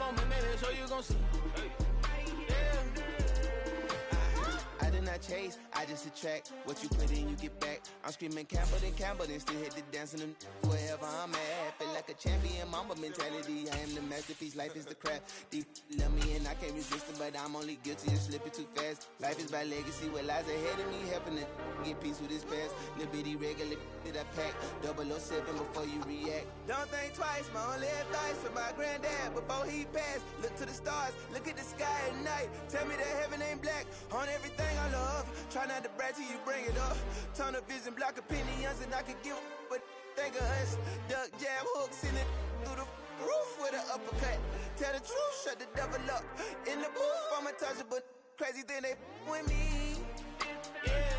on me, baby, so you gon' see. Yeah. I did not chase, I just attract. What you put in, you get back. I'm screaming Campbell, then still hit the dance and wherever I'm at. Feel like a champion, mama mentality. I am the masterpiece, life is the crap. Deep love me and I can't resist it, but I'm only guilty of slipping too fast. Life is by legacy, what lies ahead of me, helping it get peace with his past. Little bitty regular that I pack, 007 before you react. Don't think twice, my only advice for my granddad before he passed. Look to the stars, look at the sky at night. Tell me that heaven ain't black on everything I love. Try not to brag till you bring it up. Tunnel vision, block opinions, and I could give but think of us. Duck jab hooks in it through the roof with an uppercut. Tell the truth, shut the devil up. In the booth, I'm untouchable. Crazy thing they with me. Yeah,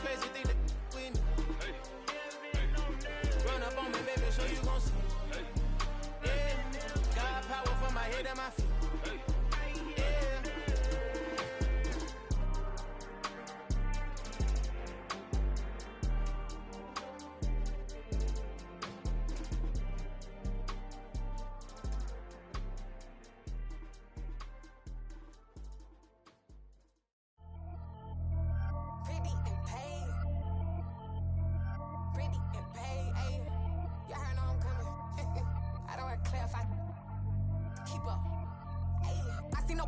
crazy thing they with me. Run up on me, baby, so you gon' see. Yeah, got power from my head and my feet.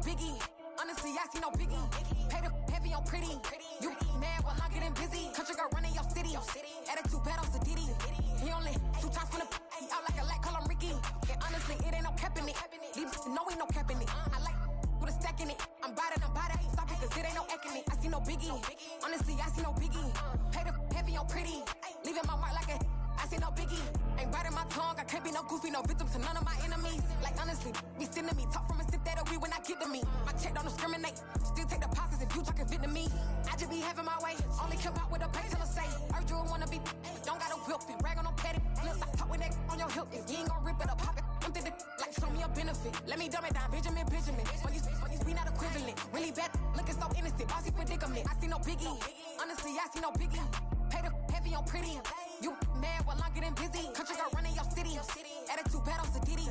Biggie, honestly, I see no biggie. Pay the heavy on pretty. You mad while I'm getting busy. Country girl running your city. Attitude bad on Sadidi. He only 2 times from the he out like a lack, call him Ricky. And honestly, it ain't no cap in it. These no ain't no cap in it. I like with a stack in it. I'm bad it. Stop it, cause it ain't no eck in it. I see no biggie. Honestly, I see no biggie. Pay the heavy on pretty. Leaving my mark like a I see no biggie. Ain't biting my tongue. I can't be no goofy, no victim to none of my enemies. Like honestly, be sending me talk from a sip that we when I get to me. My check don't discriminate. Still take deposits if you talking Vietnamese. I just be having my way. Only keep out with a pay till I say. Urge you wanna be. Don't gotta whip it. Rag on no petty. Flips. I talk with that on your hip. If you ain't gon' rip it up, pop it. Empty the like show me a benefit. Let me dumb it down, Benjamin. When we not equivalent. Really bad, looking so innocent. Bossy predicament. I see no biggie. Honestly, I see no biggie. Pay the heavy on pretty. You mad while I'm getting busy. Country girl running your city. Attitude bad on Sadidi.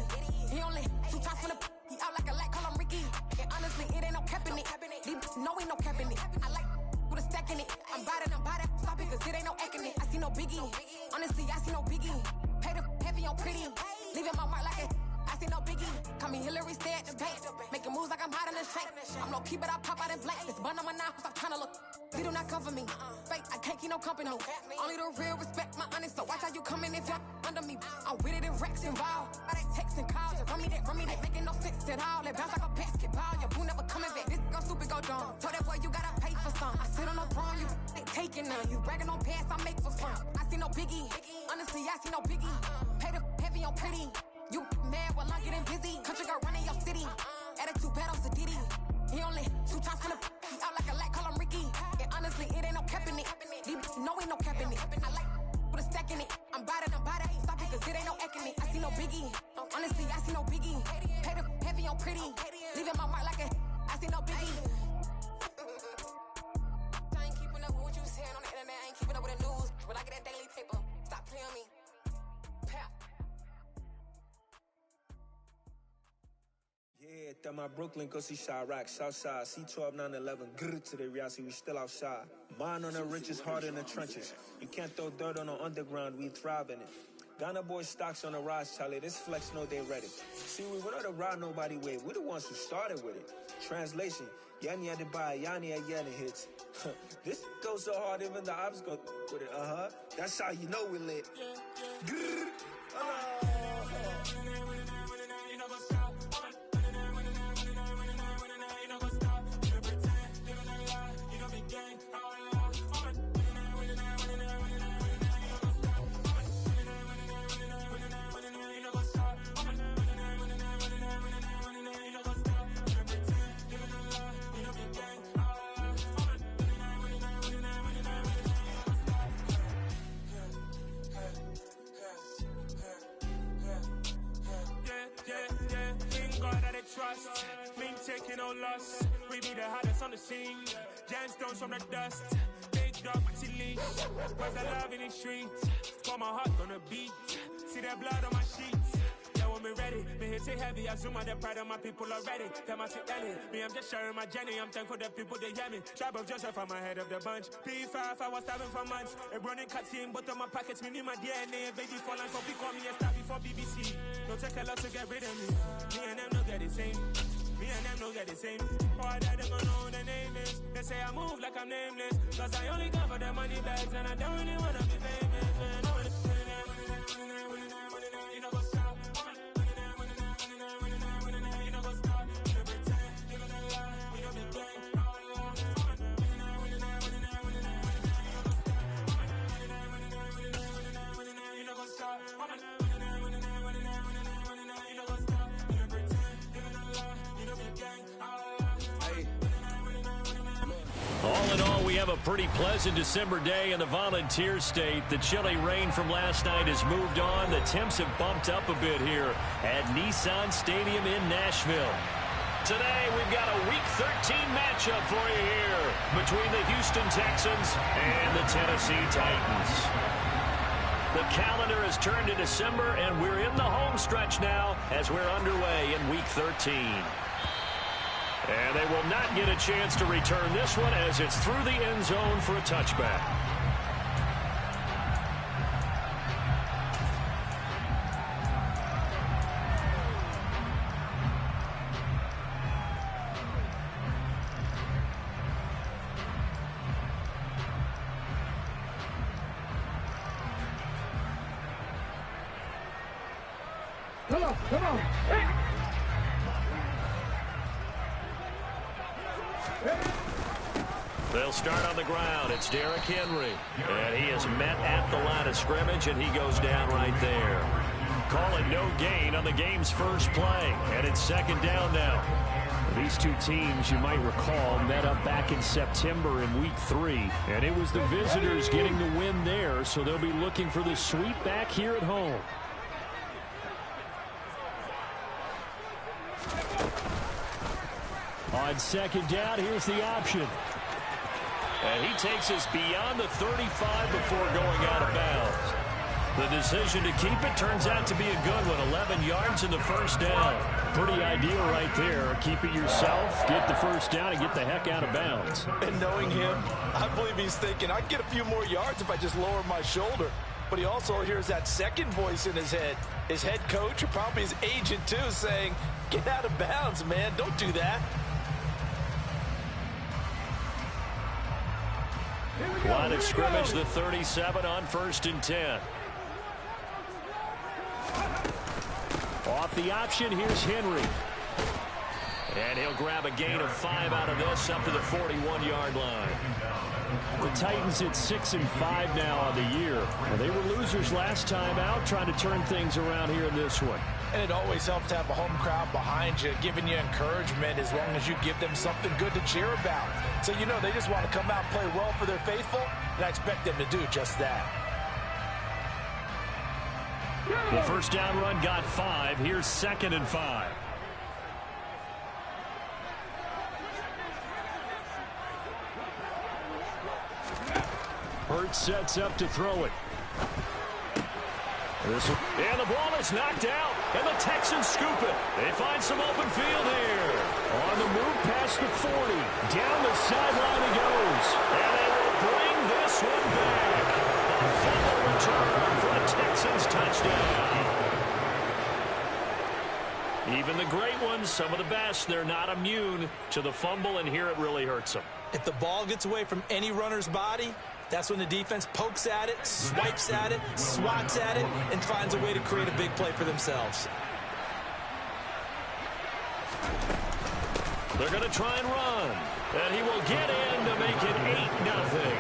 He only 2 times from the he out like a lack, call him Ricky. And honestly, it ain't no cap in it. These no ain't no cap in it. I like with a stack in it. I'm bad it. Stop it, cause it ain't no eck in it. I see no biggie. Honestly, I see no biggie. Pay the heavy on pretty. Leaving my mark like it. I see no biggie. Call me Hillary, stay at the bank. Making moves like I'm hot in the shank. I'm no keep it, I pop out in blank. This bun on my knife, stop trying to look. They do not come for me. Fake, I can't keep no company. Only the real respect my honest. So watch how you coming if you're under me. I'm with it in racks involved. I they text and calls. Run me that, making no sense at all. They bounce like a basketball. Your boo never coming back. This go stupid, go dumb. Told that boy you gotta pay for some. I sit on no throne, you ain't taking none. You bragging on past, I make for fun. I see no biggie. Honestly, I see no biggie. Pay the heavy on pretty. You mad while I'm getting busy. Country girl running your city. Attitude bad on Sadidi. He only 2 times from the he out like a lack, call him Ricky. And honestly, it ain't no cap in it. These no ain't no cap in it. I like with a stack in it. I'm bad it. Stop it, cause it ain't no eck in it. I see no biggie. Honestly, I see no biggie. Pay the heavy on pretty. Leaving my mark like a I see no biggie. I ain't keeping up with what you saying on the internet. I ain't keeping up with the news. When I get that daily paper, stop playing me. Yeah, that my Brooklyn, go see Chirac, Southside, C12, 911, grr to the reality, we still outside. Mine on the riches, hard in the trenches. You can't throw dirt on the underground, we thrive in it. Ghana boys stocks on the rise, Charlie, this flex know they ready. See, we not to ride nobody with, we the ones who started with it. Translation, Yanni had to buy, Yanni had Yanni hits. This goes so hard, even the ops go with it, That's how you know we lit. Grr, trust, mean taking no loss. We be the hardest on the scene. Gemstones from the dust. Big dog, Maxi Leash. Where's the love in the streets? For my heart gonna beat. See that blood on my sheets. Yeah, when me ready. Me hit it heavy, I zoom on the pride of my people already. Them I see Ellie, me I'm just sharing my journey. I'm thankful the people they hear me. Tribe of Joseph, I'm ahead of the bunch. P5, I was starving for months. A running cut team, but on my pockets, me need my DNA. Baby falling, so pick on me and start before BBC. Don't take a lot to get rid of me. Me and them don't get the same. Me and them don't get the same. All that them don't know the name is. They say I move like I'm nameless. Cause I only cover the money bags and I don't really wanna be famous. You know what's up? You know what's up? You pretend, you gonna lie, you know the gang. You know what's up? All in all, we have a pretty pleasant December day in the Volunteer State. The chilly rain from last night has moved on. The temps have bumped up a bit here at Nissan Stadium in Nashville. Today, we've got a Week 13 matchup for you here between the Houston Texans and the Tennessee Titans. The calendar has turned to December, and we're in the home stretch now as we're underway in Week 13. And they will not get a chance to return this one as it's through the end zone for a touchback. Come on. Hey. They'll start on the ground. It's Derrick Henry. And he is met at the line of scrimmage, and he goes down right there. Call it no gain on the game's first play. And it's second down now. These two teams, you might recall, met up back in September in Week 3. And it was the visitors getting the win there, so they'll be looking for the sweep back here at home. On second down, here's the option. And he takes us beyond the 35 before going out of bounds. The decision to keep it turns out to be a good one. 11 yards in the first down. Pretty ideal right there. Keep it yourself, get the first down, and get the heck out of bounds. And knowing him, I believe he's thinking, I can get a few more yards if I just lower my shoulder. But he also hears that second voice in his head. His head coach, or probably his agent too, saying, get out of bounds, man. Don't do that. Line of scrimmage, the 37 on 1st and 10. Off the option, here's Henry. And he'll grab a gain of 5 out of this up to the 41-yard line. The Titans at 6-5 now on the year. Well, they were losers last time out, trying to turn things around here in this one. And it always helps to have a home crowd behind you, giving you encouragement as long as you give them something good to cheer about. So, you know, they just want to come out and play well for their faithful, and I expect them to do just that. The first down run got 5. Here's 2nd and 5. Hurts sets up to throw it. And the ball is knocked out, and the Texans scoop it. They find some open field here. On the move past the 40. Down the sideline he goes. And they will bring this one back. A fumble return for a Texans touchdown. Even the great ones, some of the best, they're not immune to the fumble, and here it really hurts them. If the ball gets away from any runner's body, that's when the defense pokes at it, swipes at it, swats at it, and finds a way to create a big play for themselves. They're going to try and run. And he will get in to make it 8-0.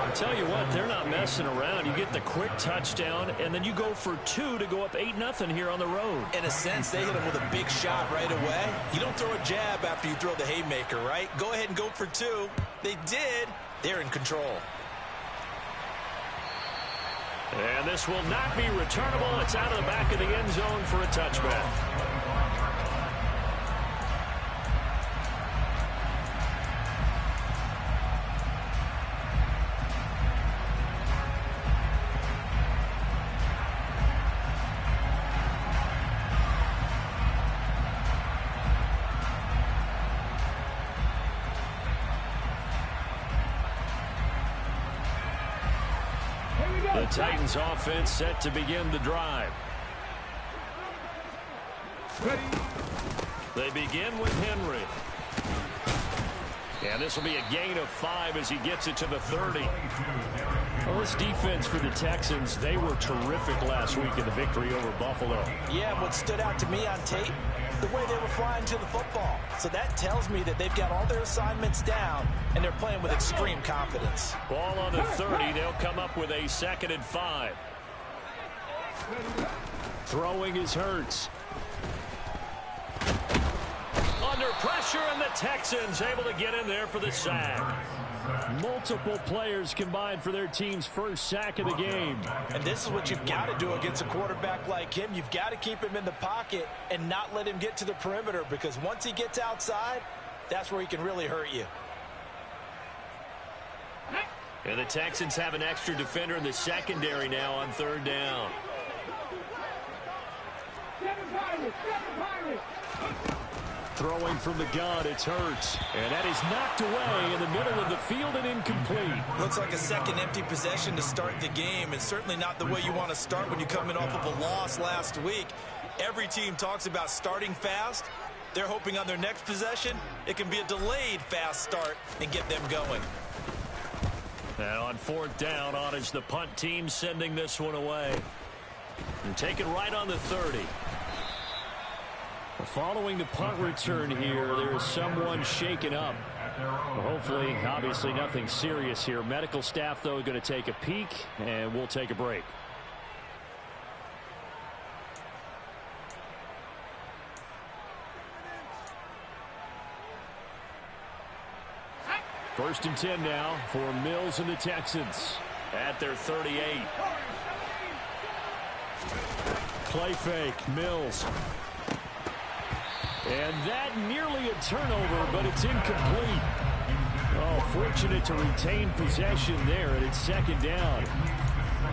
I'll tell you what, they're not messing around. You get the quick touchdown, and then you go for 2 to go up 8-0 here on the road. In a sense, they hit him with a big shot right away. You don't throw a jab after you throw the haymaker, right? Go ahead and go for 2. They did. They're in control. And this will not be returnable. It's out of the back of the end zone for a touchback. Titans offense set to begin the drive. They begin with Henry. And this will be a gain of 5 as he gets it to the 30. Well, this defense for the Texans, they were terrific last week in the victory over Buffalo. Yeah, what stood out to me on tape, the way they were flying to the football. So that tells me that they've got all their assignments down, and they're playing with extreme confidence. Ball on the 30. They'll come up with a 2nd and 5. Throwing is Hurts. Under pressure, and the Texans able to get in there for the sack. Multiple players combined for their team's first sack of the game. And this is what you've got to do against a quarterback like him. You've got to keep him in the pocket and not let him get to the perimeter, because once he gets outside, that's where he can really hurt you. And the Texans have an extra defender in the secondary now on 3rd down. Throwing from the gun, it's Hurts. And that is knocked away in the middle of the field and incomplete. Looks like a second empty possession to start the game, and certainly not the way you want to start when you come in off of a loss last week. Every team talks about starting fast. They're hoping on their next possession, it can be a delayed fast start and get them going. And on 4th down, on is the punt team sending this one away. And take it right on the 30. Following the punt return here, there is someone shaken up. Hopefully, obviously nothing serious here. Medical staff, though, going to take a peek, and we'll take a break. First and 10 now for Mills and the Texans at their 38. Play fake, Mills. And that nearly a turnover, but it's incomplete. Oh, fortunate to retain possession there, and it's 2nd down.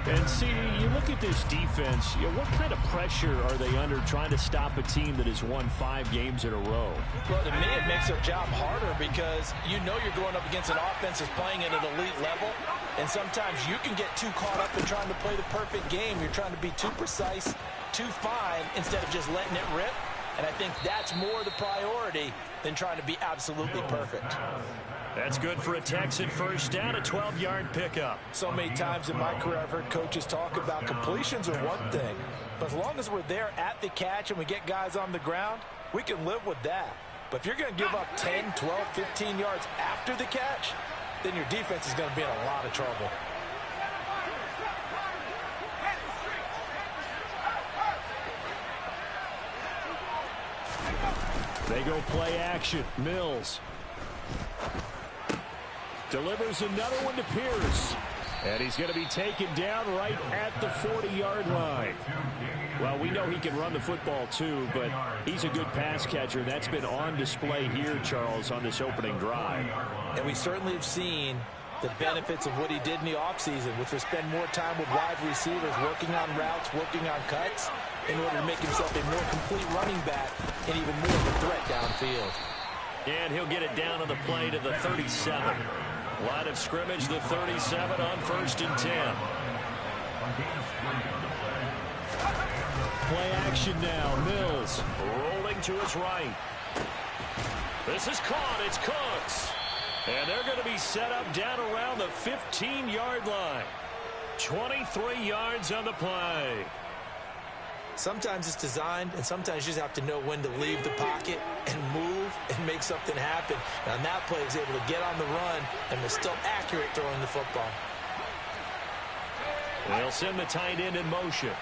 And see, you look at this defense, what kind of pressure are they under trying to stop a team that has won 5 games in a row? Well, to me, it makes their job harder, because you know you're going up against an offense that's playing at an elite level, and sometimes you can get too caught up in trying to play the perfect game. You're trying to be too precise, too fine, instead of just letting it rip. And I think that's more the priority than trying to be absolutely perfect. That's good for a Texan first down, a 12-yard pickup. So many times in my career I've heard coaches talk about completions are one thing, but as long as we're there at the catch and we get guys on the ground, we can live with that. But if you're going to give up 10, 12, 15 yards after the catch, then your defense is going to be in a lot of trouble. They go play action. Mills delivers another one to Pierce. And he's going to be taken down right at the 40-yard line. Well, we know he can run the football too, but he's a good pass catcher. That's been on display here, Charles, on this opening drive. And we certainly have seen the benefits of what he did in the offseason, which was spend more time with wide receivers, working on routes, working on cuts, in order to make himself a more complete running back and even more of a threat downfield. And he'll get it down on the play to the 37. Line of scrimmage, the 37 on 1st and 10. Play action now. Mills rolling to his right. This is caught. It's Cooks. And they're going to be set up down around the 15-yard line. 23 yards on the play. Sometimes it's designed, and sometimes you just have to know when to leave the pocket and move and make something happen. Now, on that play, he was able to get on the run and was still accurate throwing the football. They'll send the tight end in motion.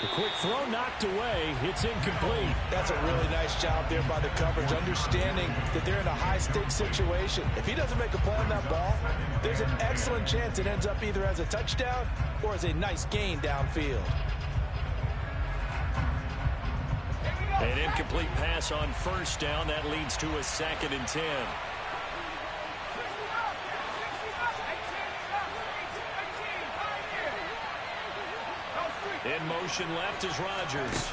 The quick throw knocked away. It's incomplete. That's a really nice job there by the coverage, understanding that they're in a high-stakes situation. If he doesn't make a play on that ball, there's an excellent chance it ends up either as a touchdown or as a nice gain downfield. An incomplete pass on 1st down. That leads to a 2nd and 10. In motion left is Rodgers.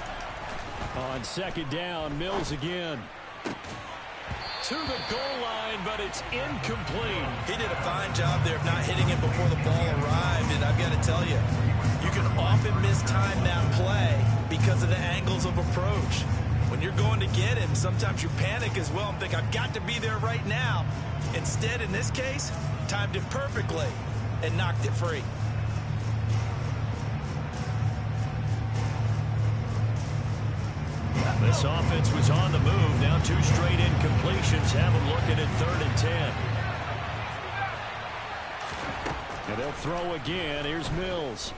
On 2nd down, Mills again. to the goal line, but it's incomplete. He did a fine job there of not hitting him before the ball arrived, and I've got to tell you, you can often mistime that play because of the angles of approach. When you're going to get him, sometimes you panic as well and think, I've got to be there right now. Instead, in this case, timed it perfectly and knocked it free. This offense was on the move. Now 2 straight incompletions have them looking at 3rd and 10. And they'll throw again. Here's Mills.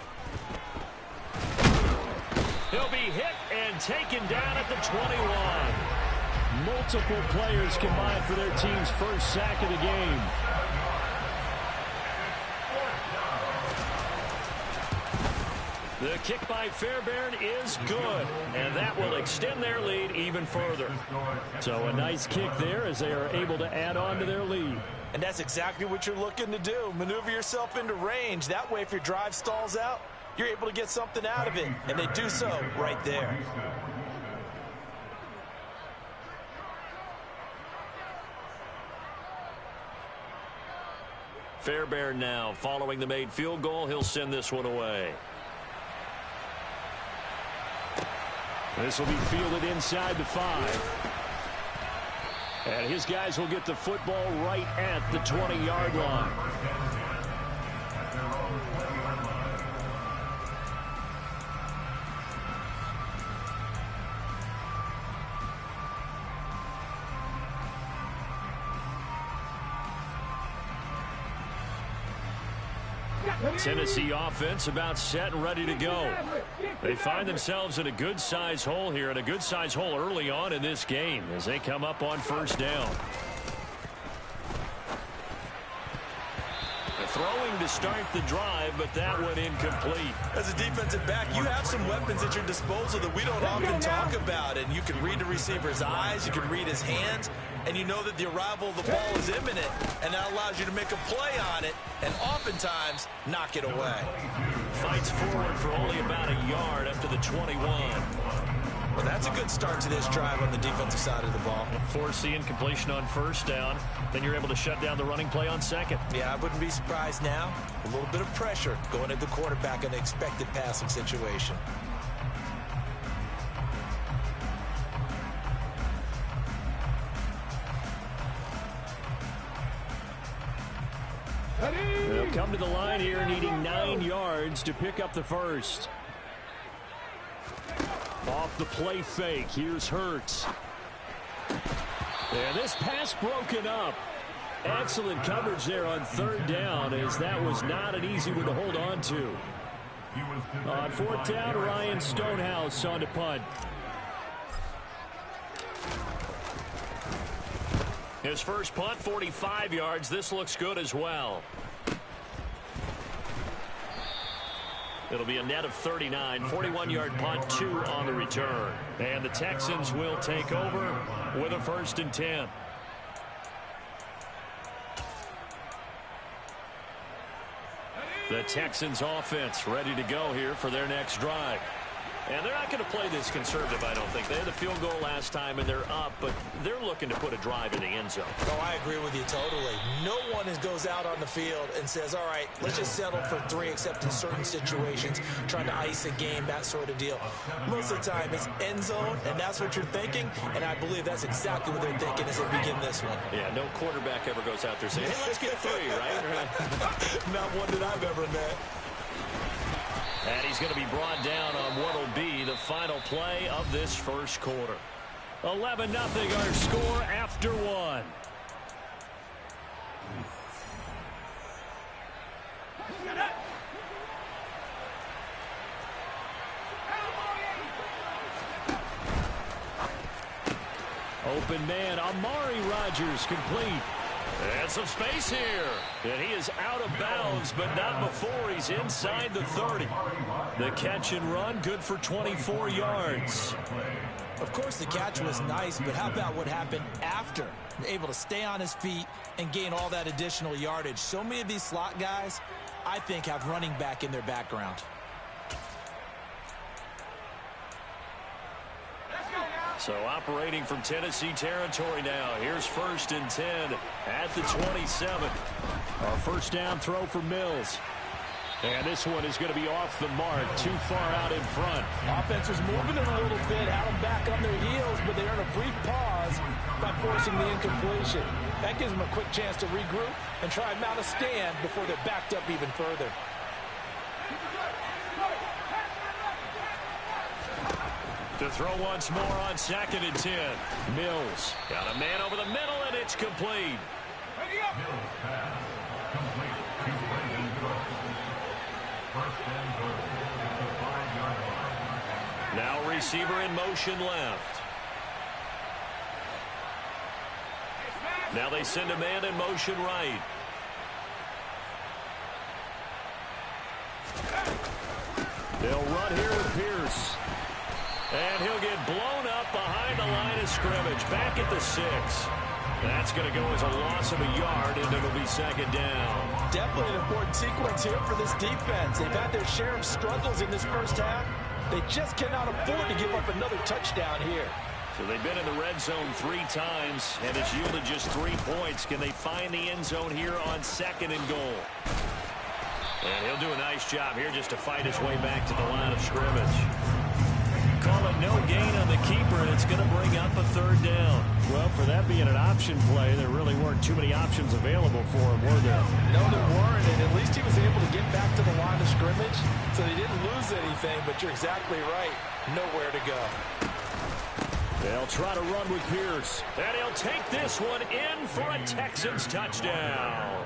He'll be hit and taken down at the 21. Multiple players combined for their team's first sack of the game. The kick by Fairbairn is good, and that will extend their lead even further. So a nice kick there as they are able to add on to their lead. And that's exactly what you're looking to do. Maneuver yourself into range. That way, if your drive stalls out, you're able to get something out of it. And they do so right there. Fairbairn now following the made field goal. He'll send this one away. This will be fielded inside the 5. And his guys will get the football right at the 20-yard line. Tennessee offense about set and ready to go. They find themselves in a good-size hole here, and a good-size hole early on in this game as they come up on 1st down. Throwing to start the drive, but that one incomplete. As a defensive back, you have some weapons at your disposal that we don't often talk about, and you can read the receiver's eyes, you can read his hands, and you know that the arrival of the ball is imminent, and that allows you to make a play on it, and oftentimes knock it away. Fights forward for only about a yard up to the 21. Well, that's a good start to this drive on the defensive side of the ball. Force the incompletion on 1st down. Then you're able to shut down the running play on 2nd. Yeah, I wouldn't be surprised now. A little bit of pressure going at the quarterback in an expected passing situation. They'll come to the line here needing 9 yards to pick up the first. Off the play fake, here's Hurts. And this pass broken up. Excellent coverage there on 3rd down, as that was not an easy one to hold on to. On 4th down, Ryan Stonehouse on to punt. His first punt, 45 yards. This looks good as well. It'll be a net of 39, 41-yard punt, 2 on the return. And the Texans will take over with a 1st and 10. The Texans offense ready to go here for their next drive. And they're not going to play this conservative, I don't think. They had the field goal last time, and they're up, but they're looking to put a drive in the end zone. Oh, I agree with you totally. No one goes out on the field and says, all right, let's just settle for 3, except in certain situations, trying to ice a game, that sort of deal. Most of the time, it's end zone, and that's what you're thinking, and I believe that's exactly what they're thinking as they begin this one. Yeah, no quarterback ever goes out there saying, hey, let's get 3, right? Not one that I've ever met. And he's going to be brought down on what will be the final play of this first quarter. 11-0 our score after 1. Open man, Amari Rodgers complete. And some space here. And he is out of bounds, but not before he's inside the 30. The catch and run, good for 24 yards. Of course, the catch was nice, but how about what happened after? Able to stay on his feet and gain all that additional yardage. So many of these slot guys, I think, have running back in their background. So operating from Tennessee territory now. Here's 1st and 10 at the 27. Our first down throw for Mills. And this one is going to be off the mark, too far out in front. Offense was moving it a little bit, had them back on their heels, but they earned a brief pause by forcing the incompletion. That gives them a quick chance to regroup and try and mount a stand before they're backed up even further. To throw once more on 2nd and 10. Mills got a man over the middle, and it's complete. Now receiver in motion left. Now they send a man in motion right. They'll run here with Pierce. And he'll get blown up behind the line of scrimmage. Back at the 6. That's going to go as a loss of a yard, and it'll be 2nd down. Definitely an important sequence here for this defense. They've had their share of struggles in this first half. They just cannot afford to give up another touchdown here. So they've been in the red zone 3 times, and it's yielded just 3 points. Can they find the end zone here on 2nd and goal? And he'll do a nice job here just to fight his way back to the line of scrimmage. Call it no gain on the keeper, and it's going to bring up a 3rd down. Well, for that being an option play, there really weren't too many options available for him, were there? No, there weren't, and at least he was able to get back to the line of scrimmage, so they didn't lose anything, but you're exactly right. Nowhere to go. They'll try to run with Pierce. And he'll take this one in for a Texans touchdown.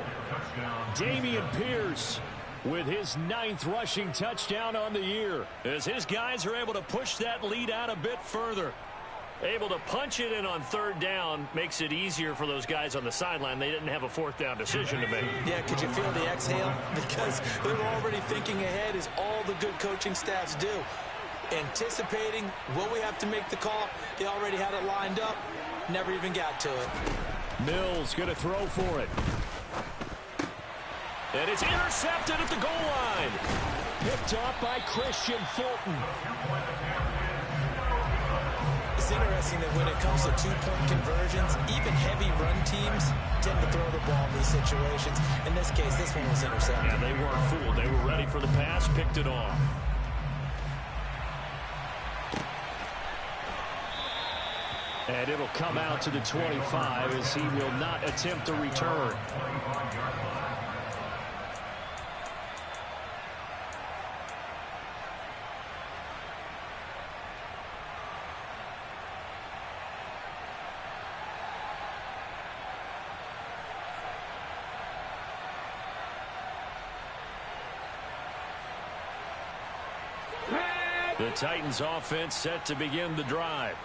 Dameon Pierce with his 9th rushing touchdown on the year. As his guys are able to push that lead out a bit further. Able to punch it in on 3rd down makes it easier for those guys on the sideline. They didn't have a 4th down decision to make. Yeah, could you feel the exhale? Because they were already thinking ahead, as all the good coaching staffs do. Anticipating, will we have to make the call? They already had it lined up. Never even got to it. Mills going to throw for it. And it's intercepted at the goal line. Picked off by Christian Fulton. It's interesting that when it comes to 2-point conversions, even heavy run teams tend to throw the ball in these situations. In this case, this one was intercepted. Yeah, they weren't fooled. They were ready for the pass, picked it off. And it'll come out to the 25 as he will not attempt a return. The Titans offense set to begin the drive.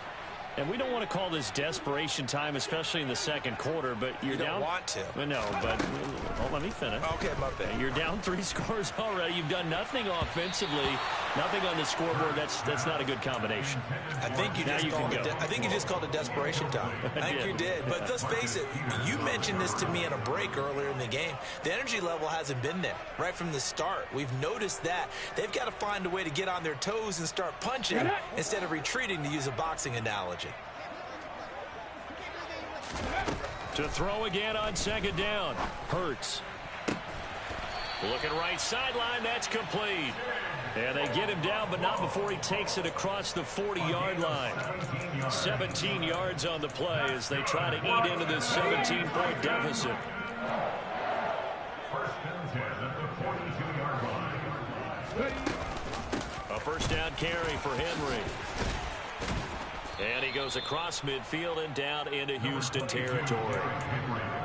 And we don't want to call this desperation time, especially in the 2nd quarter, but you're down. You don't want to. No, but let me finish. Okay, my bad. You're down 3 scores already. You've done nothing offensively, nothing on the scoreboard. That's not a good combination. I think you just called it desperation time. I think you did. But let's face it, you mentioned this to me in a break earlier in the game. The energy level hasn't been there right from the start. We've noticed that. They've got to find a way to get on their toes and start punching instead of retreating, to use a boxing analogy. To throw again on 2nd down. Hurts. Looking right sideline. That's complete. And they get him down, but not before he takes it across the 40-yard line. 17 yards on the play as they try to eat into this 17-point deficit. 1st and 10 at the 42-yard line. A 1st down carry for Henry. And he goes across midfield and down into Houston territory.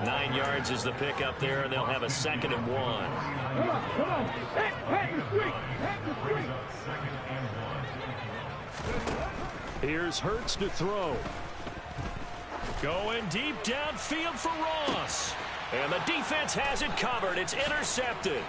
9 yards is the pickup there, and they'll have a 2nd and 1. Come on. Hey, Here's Hurts to throw. Going deep downfield for Ross. And the defense has it covered. It's intercepted.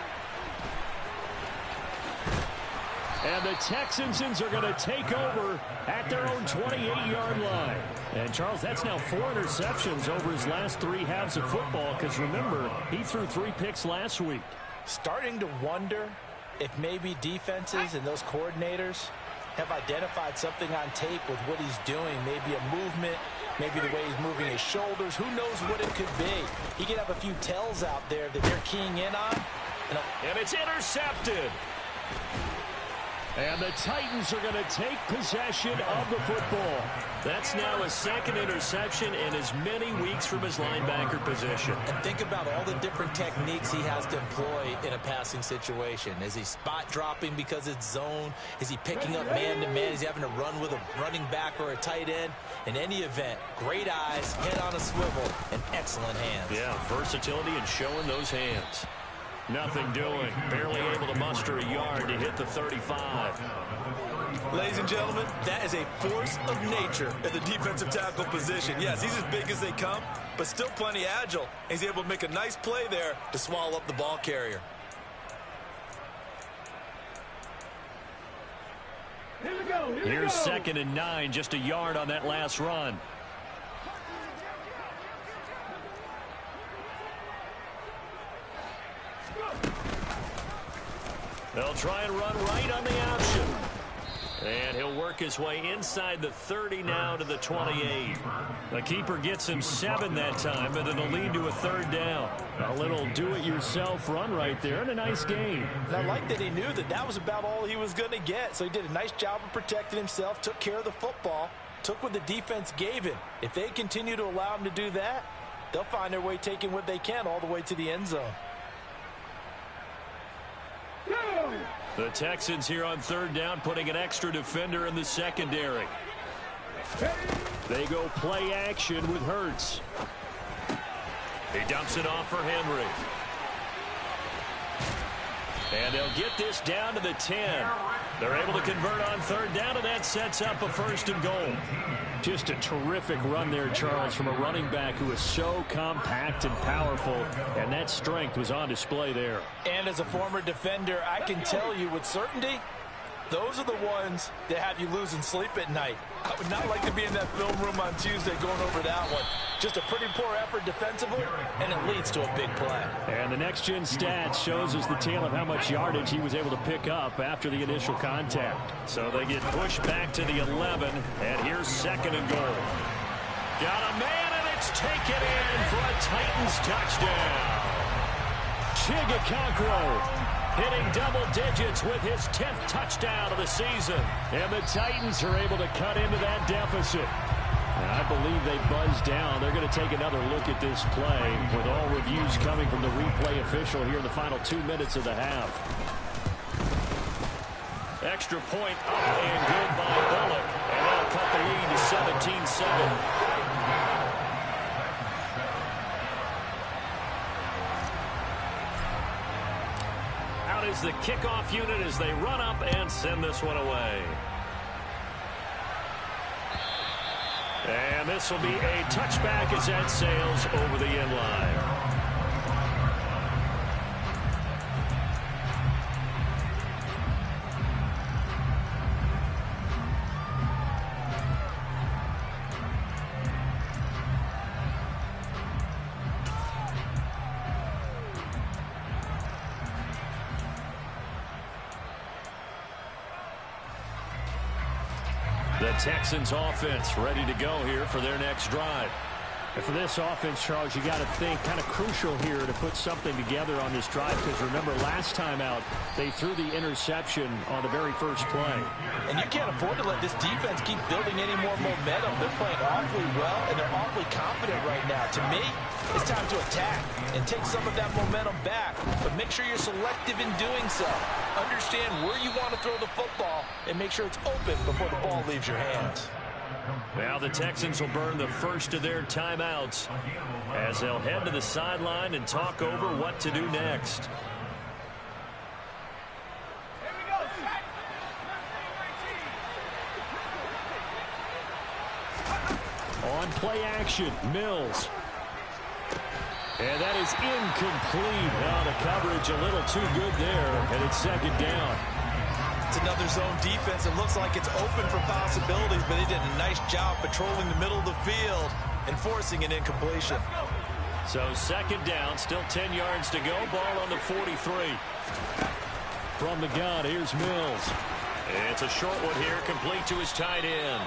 And the Texans are going to take over at their own 28-yard line. And, Charles, that's now 4 interceptions over his last 3 halves of football, because, remember, he threw 3 picks last week. Starting to wonder if maybe defenses and those coordinators have identified something on tape with what he's doing. Maybe a movement, maybe the way he's moving his shoulders. Who knows what it could be? He could have a few tells out there that they're keying in on. And it's intercepted. And the Titans are going to take possession of the football. That's now his second interception in as many weeks from his linebacker position. And think about all the different techniques he has to employ in a passing situation. Is he spot dropping because it's zone? Is he picking up man-to-man? Is he having to run with a running back or a tight end? In any event, great eyes, head on a swivel, and excellent hands. Yeah, versatility and showing those hands. Nothing doing. Barely able to muster a yard to hit the 35. Ladies and gentlemen, that is a force of nature at the defensive tackle position. Yes, he's as big as they come, but still plenty agile. He's able to make a nice play there to swallow up the ball carrier. Here we go. Here's 2nd and 9, just a yard on that last run. They'll try and run right on the option. And he'll work his way inside the 30 now to the 28. The keeper gets him 7 that time, but it'll lead to a 3rd down. A little do-it-yourself run right there, and a nice game. And I like that he knew that that was about all he was going to get. So he did a nice job of protecting himself, took care of the football, took what the defense gave him. If they continue to allow him to do that, they'll find their way taking what they can all the way to the end zone. The Texans here on 3rd down, putting an extra defender in the secondary. They go play action with Hurts. He dumps it off for Henry. And they'll get this down to the 10. They're able to convert on 3rd down, and that sets up a 1st and goal. Just a terrific run there, Charles, from a running back who is so compact and powerful, and that strength was on display there. And as a former defender, I can tell you with certainty, those are the ones that have you losing sleep at night. I would not like to be in that film room on Tuesday going over that one. Just a pretty poor effort defensively, and it leads to a big play. And the next-gen stats shows us the tale of how much yardage he was able to pick up after the initial contact. So they get pushed back to the 11, and here's 2nd and goal. Got a man, and it's taken in for a Titans touchdown. Chigakonkwo hitting double digits with his 10th touchdown of the season. And the Titans are able to cut into that deficit. And I believe they buzzed down. They're going to take another look at this play with all reviews coming from the replay official here in the final 2 minutes of the half. Extra point up and good by Bullock. And that'll cut the lead to 17-7. Is the kickoff unit as they run up and send this one away. And this will be a touchback as that sails over the end line. The Texans offense ready to go here for their next drive. And for this offense, Charles, you got to think kind of crucial here to put something together on this drive, because remember last time out they threw the interception on the very first play. And you can't afford to let this defense keep building any more momentum. They're playing awfully well, and they're awfully confident right now. To me, it's time to attack and take some of that momentum back, but make sure you're selective in doing so. Understand where you want to throw the football and make sure it's open before the ball leaves your hands. Now the Texans will burn the first of their timeouts as they'll head to the sideline and talk over what to do next. On play action, Mills. And that is incomplete. Now the coverage a little too good there, and it's 2nd down. It's another zone defense. It looks like it's open for possibilities, but they did a nice job patrolling the middle of the field and forcing an incompletion. So 2nd down, still 10 yards to go. Ball on the 43. From the gun, here's Mills. It's a short one here, complete to his tight end.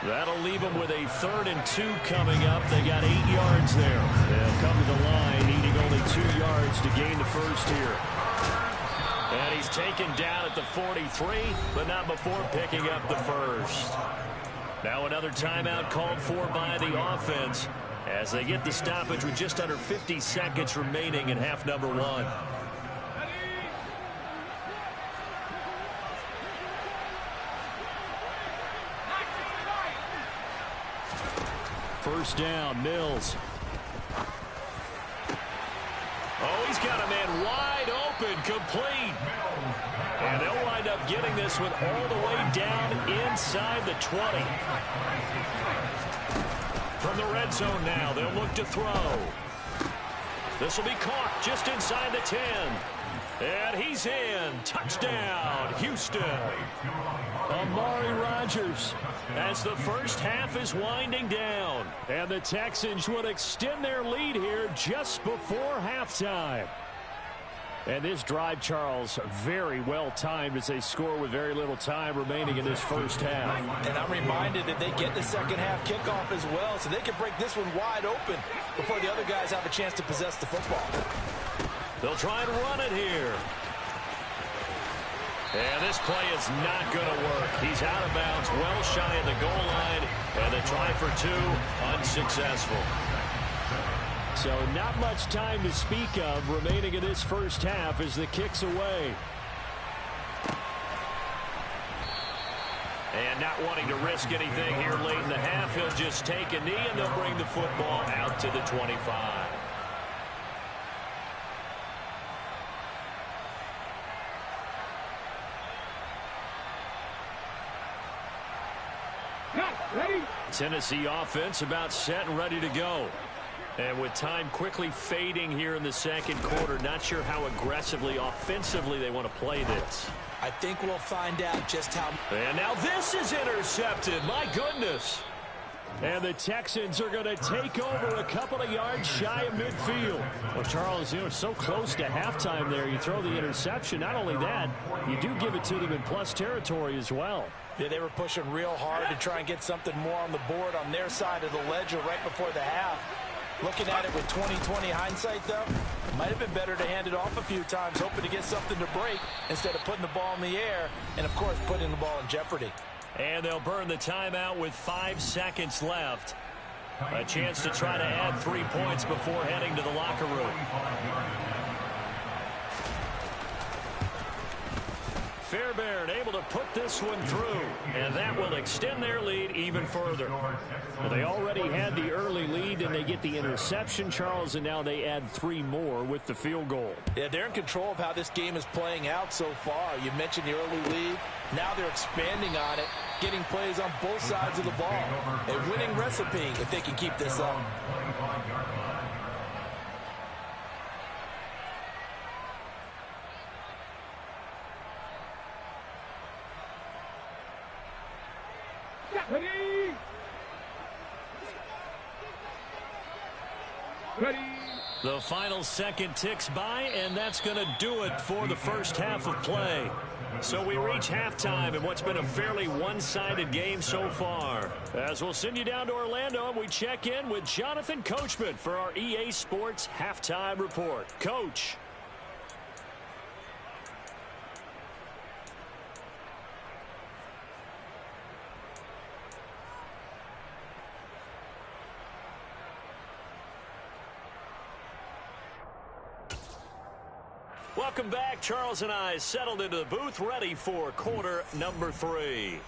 That'll leave them with a 3rd and 2 coming up. They got 8 yards there. They'll come to the line, needing only 2 yards to gain the first here. And he's taken down at the 43, but not before picking up the first. Now another timeout called for by the offense as they get the stoppage with just under 50 seconds remaining in half number 1. First down, Mills. Oh, he's got a man wide open, complete. And they'll wind up getting this one all the way down inside the 20. From the red zone now, they'll look to throw. This will be caught just inside the 10. And he's in. Touchdown, Houston. Amari Rodgers as the first half is winding down. And the Texans would extend their lead here just before halftime. And this drive, Charles, very well timed as they score with very little time remaining in this first half. And I'm reminded that they get the second half kickoff as well, so they can break this one wide open before the other guys have a chance to possess the football. They'll try and run it here. And this play is not going to work. He's out of bounds, well shy of the goal line, and they try for 2, unsuccessful. So not much time to speak of remaining in this first half as the kick's away. And not wanting to risk anything here late in the half, he'll just take a knee and they'll bring the football out to the 25. Tennessee offense about set and ready to go. And with time quickly fading here in the second quarter, not sure how aggressively, offensively they want to play this. I think we'll find out just how. And now this is intercepted. My goodness. And the Texans are going to take over a couple of yards shy of midfield. Well, Charles, you know, so close to halftime there. You throw the interception. Not only that, you do give it to them in plus territory as well. Yeah, they were pushing real hard to try and get something more on the board on their side of the ledger right before the half. Looking at it with 20/20 hindsight, though, it might have been better to hand it off a few times, hoping to get something to break instead of putting the ball in the air and, of course, putting the ball in jeopardy. And they'll burn the timeout with 5 seconds left. A chance to try to add 3 points before heading to the locker room. Fairbairn able to put this one through, and that will extend their lead even further. Well, they already had the early lead, and they get the interception, Charles, and now they add 3 more with the field goal. Yeah, they're in control of how this game is playing out so far. You mentioned the early lead. Now they're expanding on it, getting plays on both sides of the ball. A winning recipe if they can keep this up. Ready. The final second ticks by, and that's going to do it for the first half of play. So we reach halftime in what's been a fairly one-sided game so far. As we'll send you down to Orlando, and we check in with Jonathan Coachman for our EA Sports Halftime Report. Coach. Welcome back. Charles and I settled into the booth, ready for quarter number 3.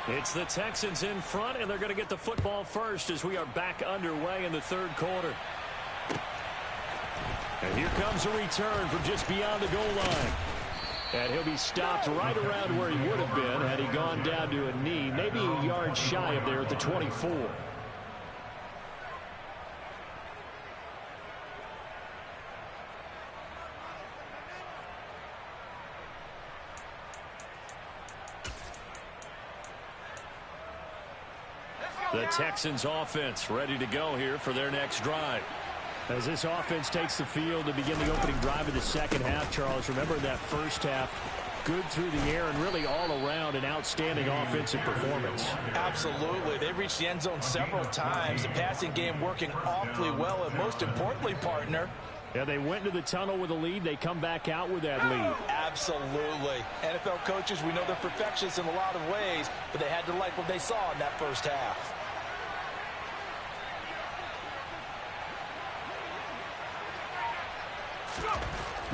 It's the Texans in front, and they're going to get the football first as we are back underway in the third quarter. And here comes a return from just beyond the goal line. And he'll be stopped right around where he would have been had he gone down to a knee, maybe a yard shy of there at the 24. The Texans offense ready to go here for their next drive. As this offense takes the field to begin the opening drive of the second half, Charles, remember that first half, good through the air and really all around an outstanding offensive performance. Absolutely. They reached the end zone several times. The passing game working awfully well, and most importantly, partner, yeah, they went into the tunnel with a lead. They come back out with that lead. Absolutely. NFL coaches, we know they're perfectionists in a lot of ways, but they had to like what they saw in that first half.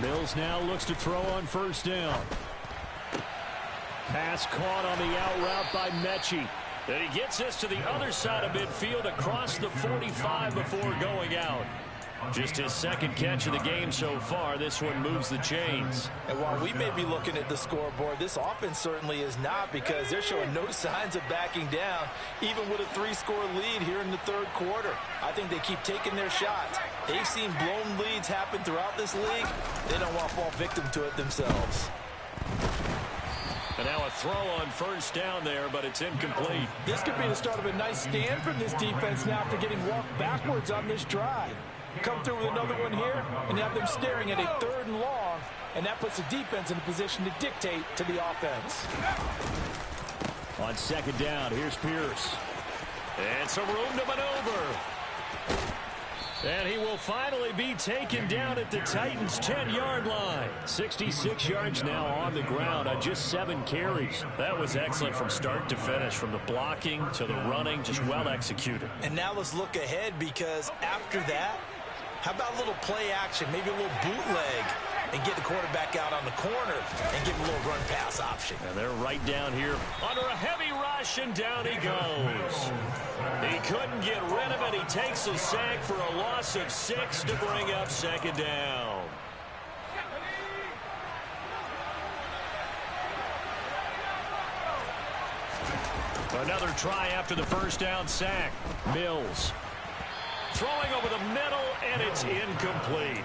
Mills now looks to throw on first down. Pass caught on the out route by Mechie. And he gets this to the other side of midfield across the 45 before going out. Just his second catch of the game so far. This one moves the chains. And while we may be looking at the scoreboard, this offense certainly is not, because they're showing no signs of backing down, even with a 3-score lead here in the third quarter. I think they keep taking their shots. They've seen blown leads happen throughout this league. They don't want to fall victim to it themselves. And now a throw on first down there, but it's incomplete. This could be the start of a nice stand from this defense now after getting walked backwards on this drive. Come through with another one here, and you have them staring at a 3rd and long, and that puts the defense in a position to dictate to the offense. On second down, here's Pierce. And some room to maneuver. And he will finally be taken down at the Titans' 10-yard line. 66 yards now on the ground on just 7 carries. That was excellent from start to finish, from the blocking to the running, just well executed. And now let's look ahead, because after that, how about a little play action, maybe a little bootleg, and get the quarterback out on the corner and give him a little run-pass option. And they're right down here under a heavy rush, and down he goes. He couldn't get rid of it. He takes a sack for a loss of 6 to bring up second down. Another try after the first down sack. Mills throwing over the middle, and it's incomplete.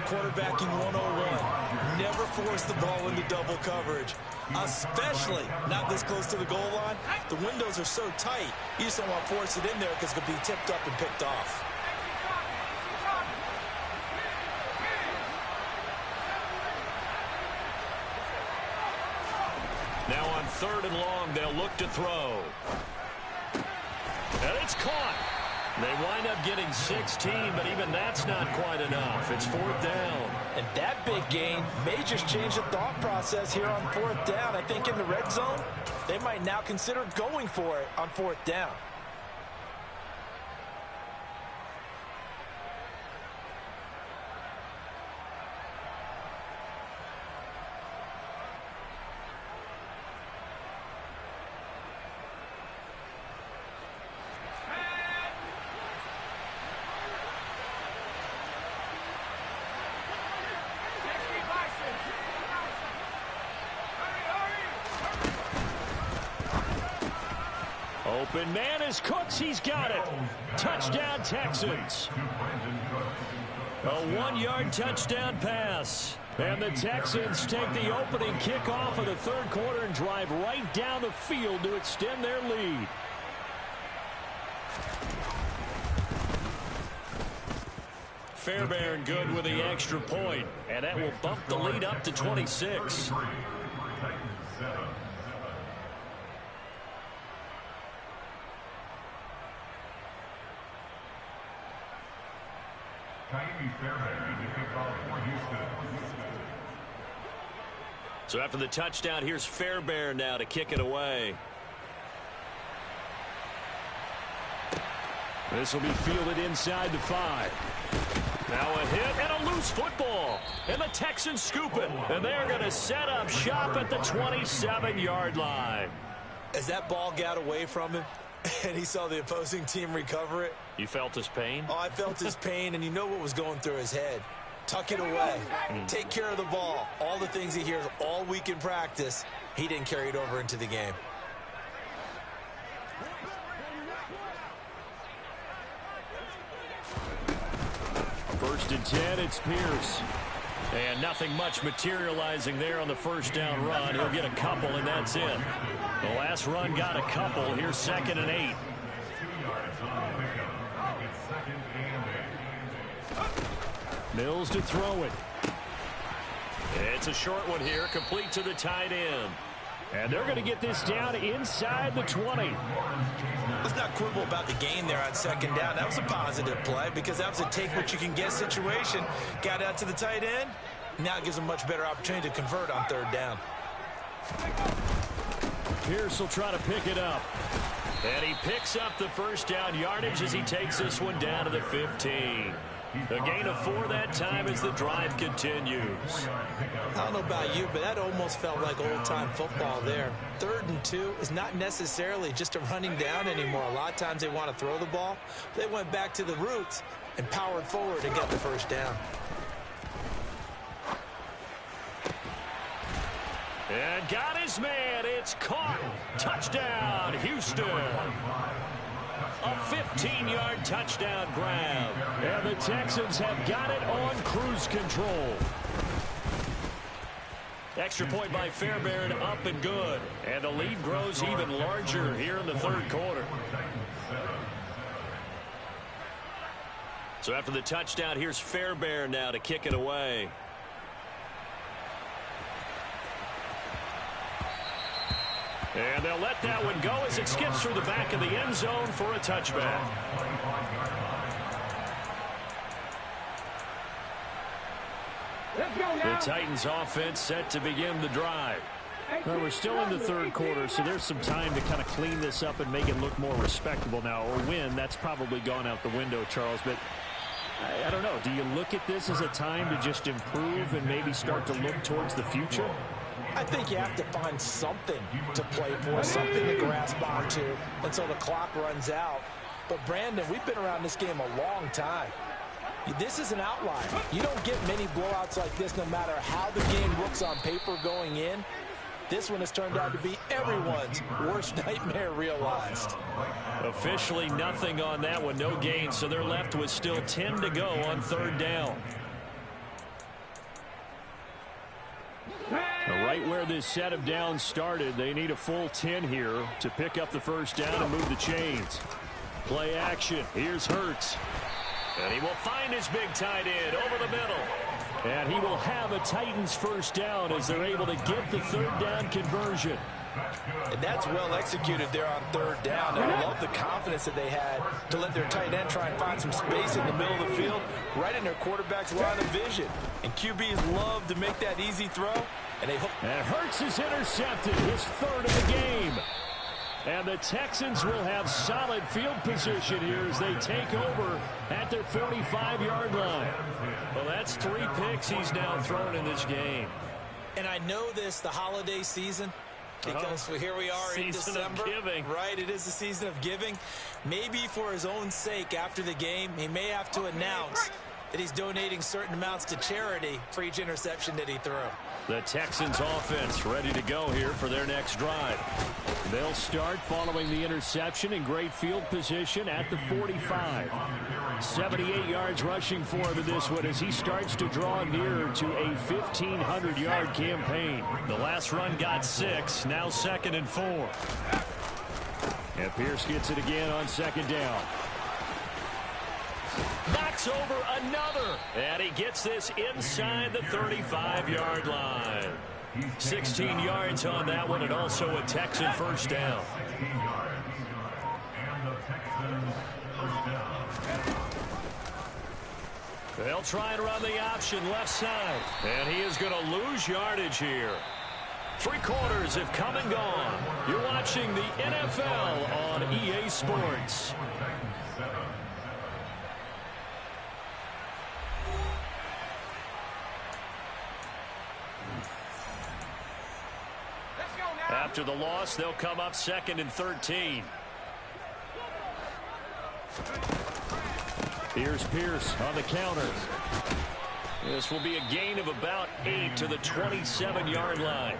Quarterbacking 101. Never force the ball into double coverage, especially not this close to the goal line. The windows are so tight, you just don't want to force it in there because it could be tipped up and picked off. Now on 3rd and long, they'll look to throw. And it's caught. They wind up getting 16, but even that's not quite enough. It's 4th down. And that big gain may just change the thought process here on 4th down. I think in the red zone, they might now consider going for it on 4th down. Open man is Cooks. He's got it. Touchdown, Texans. A 1-yard touchdown pass. And the Texans take the opening kickoff of the third quarter and drive right down the field to extend their lead. Fairbairn good with the extra point, and that will bump the lead up to 26. So after the touchdown, here's Fairbairn now to kick it away. This will be fielded inside the 5. Now a hit and a loose football. And the Texans scoop it. And they're going to set up shop at the 27-yard line. As that ball got away from him and he saw the opposing team recover it. You felt his pain? Oh, I felt his pain, and you know what was going through his head. Tuck it away. Take care of the ball. All the things he hears all week in practice, he didn't carry it over into the game. First and 10, it's Pierce. And nothing much materializing there on the first down run. He'll get a couple, and that's it. The last run got a couple. Here's 2nd and 8. Mills to throw it. It's a short one here, complete to the tight end. And they're going to get this down inside the 20. Let's not quibble about the gain there on second down. That was a positive play because that was a take-what-you-can-get situation. Got out to the tight end. Now it gives them a much better opportunity to convert on third down. Pierce will try to pick it up. And he picks up the first down yardage as he takes this one down to the 15. A gain of 4 that time as the drive continues. I don't know about you, but that almost felt like old-time football there. 3rd and 2 is not necessarily just a running down anymore. A lot of times they want to throw the ball. They went back to the roots and powered forward to get the first down. And got his man. It's caught. Touchdown, Houston. A 15-yard touchdown grab. And the Texans have got it on cruise control. Extra point by Fairbairn, up and good. And the lead grows even larger here in the third quarter. So after the touchdown, here's Fairbairn now to kick it away. And they'll let that one go as it skips through the back of the end zone for a touchback. The Titans offense set to begin the drive. Well, we're still in the third quarter, so there's some time to kind of clean this up and make it look more respectable now. Or win, that's probably gone out the window, Charles. But I don't know. Do you look at this as a time to just improve and maybe start to look towards the future? I think you have to find something to play for, something to grasp onto until the clock runs out. But, Brandon, we've been around this game a long time. This is an outlier. You don't get many blowouts like this no matter how the game looks on paper going in. This one has turned out to be everyone's worst nightmare realized. Officially nothing on that one, no gain, so they're left with still 10 to go on third down. Right where this set of downs started, they need a full 10 here to pick up the first down and move the chains. Play action. Here's Hurts. And he will find his big tight end over the middle. And he will have a Titans first down as they're able to get the third down conversion. And that's well executed there on third down. And I love the confidence that they had to let their tight end try and find some space in the middle of the field, right in their quarterback's line of vision. And QBs love to make that easy throw. And Hurts is intercepted, his 3rd of the game. And the Texans will have solid field position here as they take over at their 45-yard line. Well, that's 3 picks he's now thrown in this game. And I know this, the holiday season, because here we are in December. Right, it is the season of giving. Maybe for his own sake after the game, he may have to announce that he's donating certain amounts to charity for each interception that he threw. The Texans offense ready to go here for their next drive. They'll start following the interception in great field position at the 45. 78 yards rushing for him in this one as he starts to draw near to a 1,500-yard campaign. The last run got 6, now 2nd and 4. And Pierce gets it again on second down. Knocks over another. And he gets this inside the 35-yard line. 16 yards on that one, and also a Texan first down. They'll try and run the option left side. And he is going to lose yardage here. 3 quarters have come and gone. You're watching the NFL on EA Sports. After the loss, they'll come up 2nd and 13. Here's Pierce on the counter. This will be a gain of about 8 to the 27-yard line.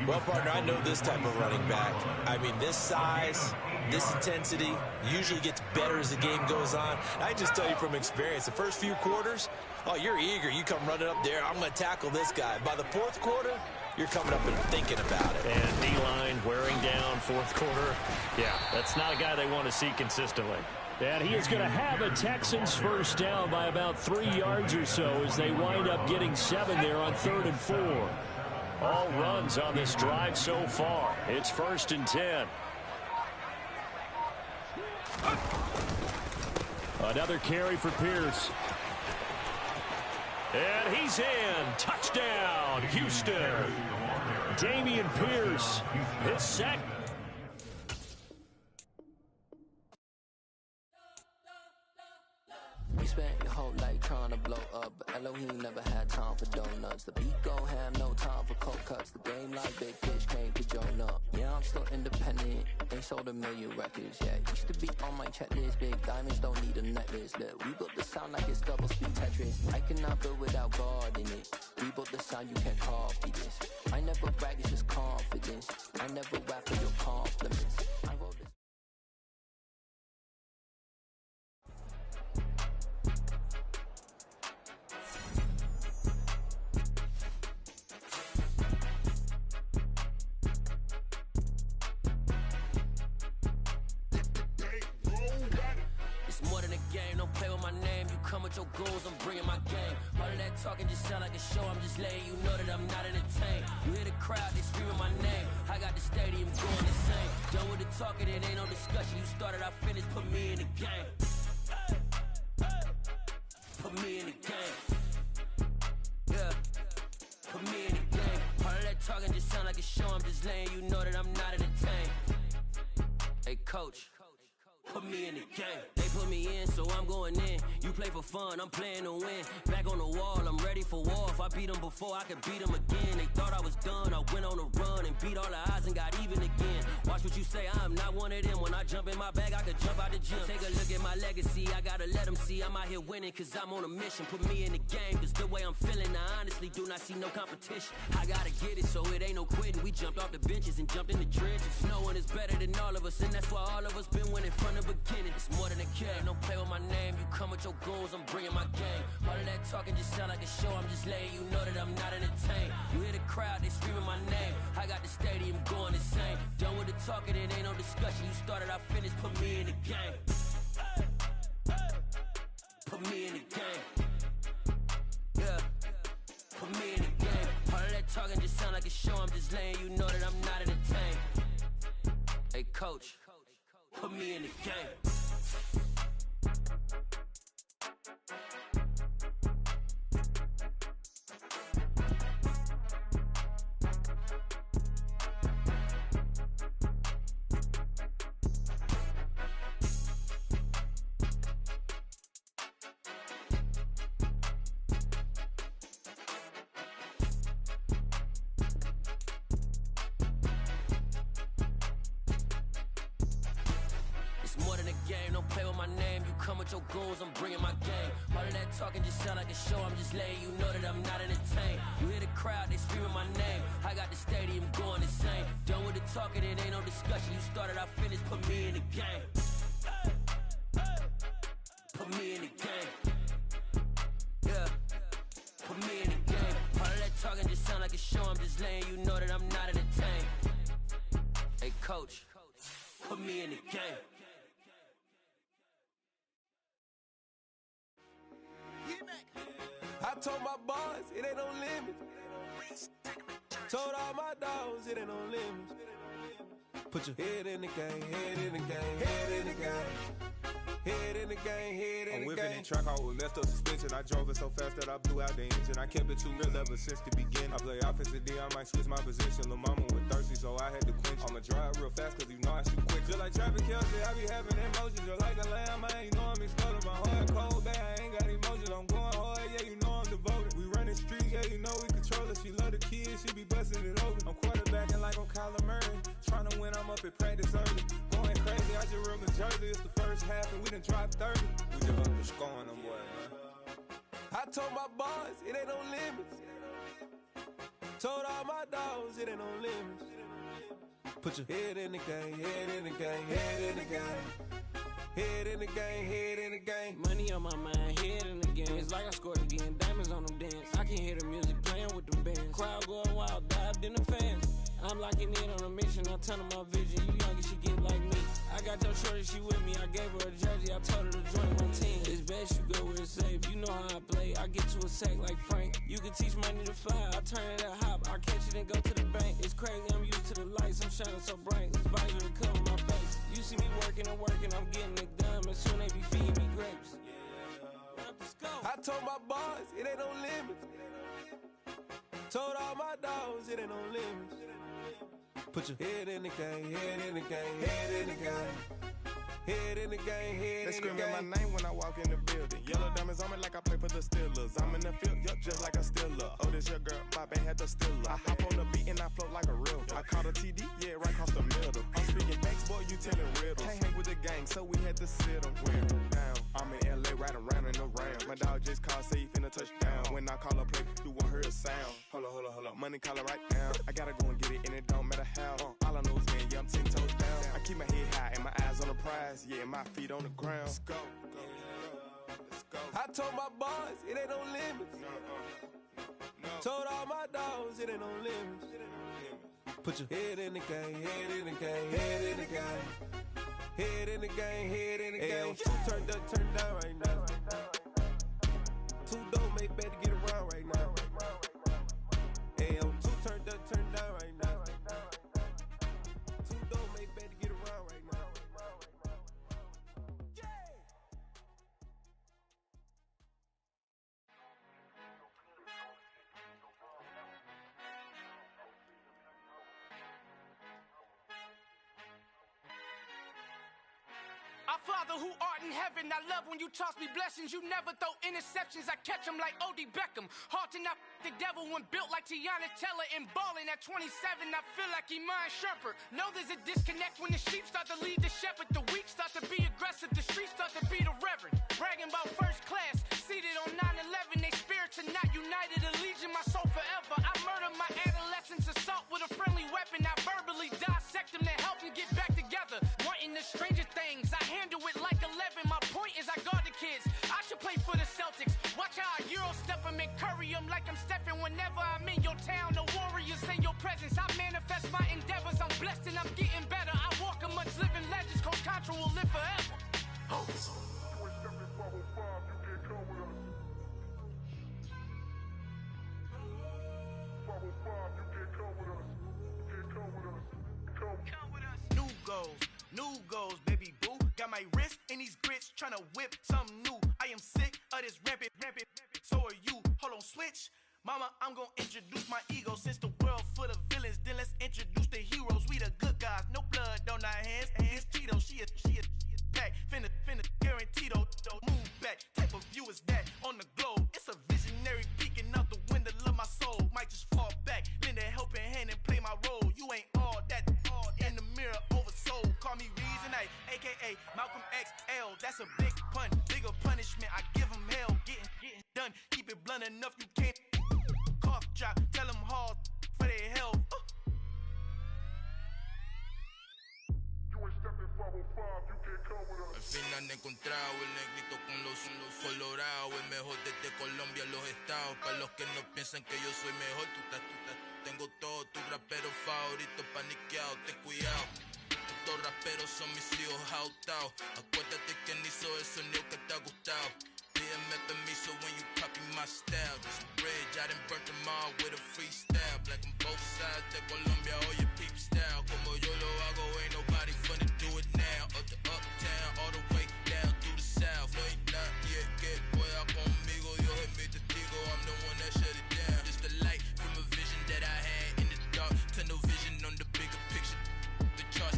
Well, partner, I know this type of running back. I mean, this size, this intensity usually gets better as the game goes on. I just tell you from experience, the first few quarters, oh, you're eager. You come running up there. I'm going to tackle this guy. By the 4th quarter, you're coming up and thinking about it. And D-line wearing down 4th quarter. Yeah, that's not a guy they want to see consistently. And he is going to have a Texans first down by about 3 yards or so as they wind up getting 7 there on 3rd and 4. All runs on this drive so far. It's 1st and 10. Another carry for Pierce. And he's in. Touchdown, Houston. Dameon Pierce, his second. You spent your whole life trying to blow up, but Elohim never had time for donuts. The beat gon' have no time for cold cuts. The game like big fish came to join up. Yeah, I'm still independent, ain't sold a million records yet. Used to be on my checklist, big diamonds don't need a necklace. Look, we built the sound like it's double speed Tetris. I cannot build without God in it. We built the sound, you can't copy this. I never brag, it's just confidence. I never rap for your compliments. I wrote this. Your goals, I'm bringing my game. All of that talking just sound like a show. I'm just letting you know that I'm not entertained. You hear the crowd, they screaming my name. I got the stadium going insane. Done with the talking, it ain't no discussion. You started, I finished, put me in the game. Put me in the game. Yeah. Put me in the game. All of that talking just sound like a show. I'm just letting you know that I'm not entertained. Hey, coach. Put me in the game. They put me in, so I'm going in. You play for fun, I'm playing to win. Back on the wall, I'm ready for war. If I beat them before, I could beat them again. They thought I was done, I went on a run and beat all the odds and got even again. Watch what you say, I'm not one of them. When I jump in my bag, I could jump out the gym. Take a look at my legacy, I gotta let them see I'm out here winning, cause I'm on a mission. Put me in the game, cause the way I'm feeling, I honestly do not see no competition. I gotta get it, so it ain't no quitting. We jumped off the benches and jumped in the trenches. No one is better than all of us, and that's why all of us been winning from the beginning. It's more than a game, don't play with my name. You come with your goals, I'm bringing my game. All of that talking just sound like a show. I'm just letting you know that I'm not entertained. You hear the crowd, they screaming my name. I got the stadium going insane. Done with the talking, it ain't no discussion. You started, I finished, put me in the game. Put me in the game. Yeah. Put me in the game. All of that talking just sound like a show. I'm just letting you know that I'm not entertained. Hey, coach. Put me in the game. Your goals, I'm bringing my game. All of that talking just sound like a show. I'm just letting you know that I'm not entertained. You hear the crowd, they screaming my name. I got the stadium going insane. Done with the talking, it ain't no discussion. You started, I finished, put me in the game. Put me in the game. Yeah. Put me in the game. All of that talking just sound like a show. I'm just letting you know that I'm not entertained. Hey, coach. Put me in the game. I told my boys, it ain't no limits. Told all my dogs, it ain't no limits. Put your head in the game, head in the game, head in the game. Head in the game, head in the game. I'm whipping in track out with messed up suspension. I drove it so fast that I blew out the engine. I kept it too real ever since the beginning. I play offensive D, I might switch my position. Lil' mama was thirsty, so I had to quench. I'ma drive real fast, cause you know I shoot quick. Just like Travis Kelce, I be having emotions. Just like a lamb, I ain't know I'm exploding. My heart cold, bad, I ain't got emotions. I'm going hard, yeah, you know I'm devoted. We running streets, yeah, you know we control it. She love the kids, she be busting it over. I'm quarterbacking like I'm Kyler Murray. Trying to win, I'm up at practice early. Going crazy, I just real the jersey. It's the first half, and we done dropped 30. We just up to scoring them, boy, man. I told my boys, it ain't no limits. Told all my dogs, it ain't no limits. Put your head in the game, head in the game, head in the game. Head in the game, head in the game. Money on my mind, head in the game. It's like I scored again, diamonds on them dance. I can hear the music playing with them bands. Crowd going wild, dived in the fans. I'm locking in on a mission, I'm telling my vision. You young, you should get like me. I got your shorty, she with me. I gave her a jersey, I told her to join my team. It's best you go where it's safe. You know how I play. I get to a sack like Frank. You can teach money to fly. I turn it a hop. I catch it and go to the bank. It's crazy, I'm used to the lights. I'm shining so bright. This visor to cover my face. You see me working and working. I'm getting it done. And soon they be feeding me grapes. I told my boys, it ain't no limits. Told all my dogs, it ain't no limits. Put your head in the game, head in the game, head in the game. Head in the game, head in the game. They screaming my name when I walk in the building. Yellow diamonds on me like I play for the Steelers. I'm in the field, yup, just like a Steeler. Oh, this your girl, my band had the Steeler. I hop on the beat and I float like a river. I caught a TD, yeah, right across the middle. I'm speaking thanks, boy, you telling riddles. Can't hang with the gang, so we had to sit them wear down. I'm in LA, right around in the round. My dog just called, say he finna touchdown. When I call a play, you won't hear a sound. Hold up, money calling right now. I gotta go and get it, and it don't matter how. All I know is man, yeah, I'm 10 toes down. I keep my head high and my eyes on the prize. Yeah, and my feet on the ground. Let's go. Let's go. I told my boys, it ain't no limits. Told all my dogs, it ain't no limits. Put your head in the game, head in the game, head in the game. Head in the game, head in the game. Two turned up, turned down right now. Two dope make better get around right now. Hey, I'm two turned up, turned down right now. Two dope make better get around right now. Our Father who art in heaven, I love when you toss me blessings. You never throw interceptions, I catch them like O.D. Beckham. Hard to not the devil when built like Tiana Teller and balling at 27, I feel like Iman Shumpert. Know there's a disconnect when the sheep start to lead the shepherd. The weak start to be aggressive, the streets start to be the reverend. Bragging about first class, seated on 9/11. They spirits are not united, a legion, my soul forever. I murdered my adolescence, assault with a friendly weapon. I verbally dissect them to help them get back together. Wanting the stranger things, I handle it like 11. My point is I guard the kids. I should play for the Celtics. Watch how I Euro step them and curry them like I'm Stephen. Whenever I'm in your town, the Warriors in your presence. I manifest my endeavors. I'm blessed and I'm getting better. I walk amongst living legends. Coach Contra will live forever. Oh. New goals, baby boo. Got my wrist in these grits, tryna whip something new. I am sick of this rampant. So are you. Hold on, switch. Mama, I'm gonna introduce my ego. Since the world full of villains, then let's introduce the heroes. We the good guys, no blood on our hands. It's Tito, she a pack. Finna guarantee though. Move back. Type of view is that on the globe? It's a visionary peeking out the window of my soul. Might just fall back, lend a helping hand and play my role. You ain't all that in the mirror oversold. Call me Reasonite, aka Malcolm XL. That's a big pun, bigger punishment. I give him hell, getting done. Keep it blunt enough, you can't cough drop. Tell them hard for their health. Al fin han encontrado el negrito con los colorados, el mejor desde Colombia, los estados. Para los que no piensan que yo soy mejor, tengo todos tus raperos favoritos paniqueados, ten cuidado. Estos raperos son mis hijos jautados. Acuérdate que ni hizo el sonido que te ha gustado. Pídeme permiso when you copy my style. This bridge, I done burnt them all with a freestyle. Black on both sides de Colombia, oye peep style. Como yo lo hago, ain't nobody finna do it now. Up to uptown, all the way down through the south. No hay nadie que pueda conmigo, Dios es mi testigo. I'm the one that shut it down. Just the light from a vision that I had in the dark. Tunnel vision on the bigger picture. The charts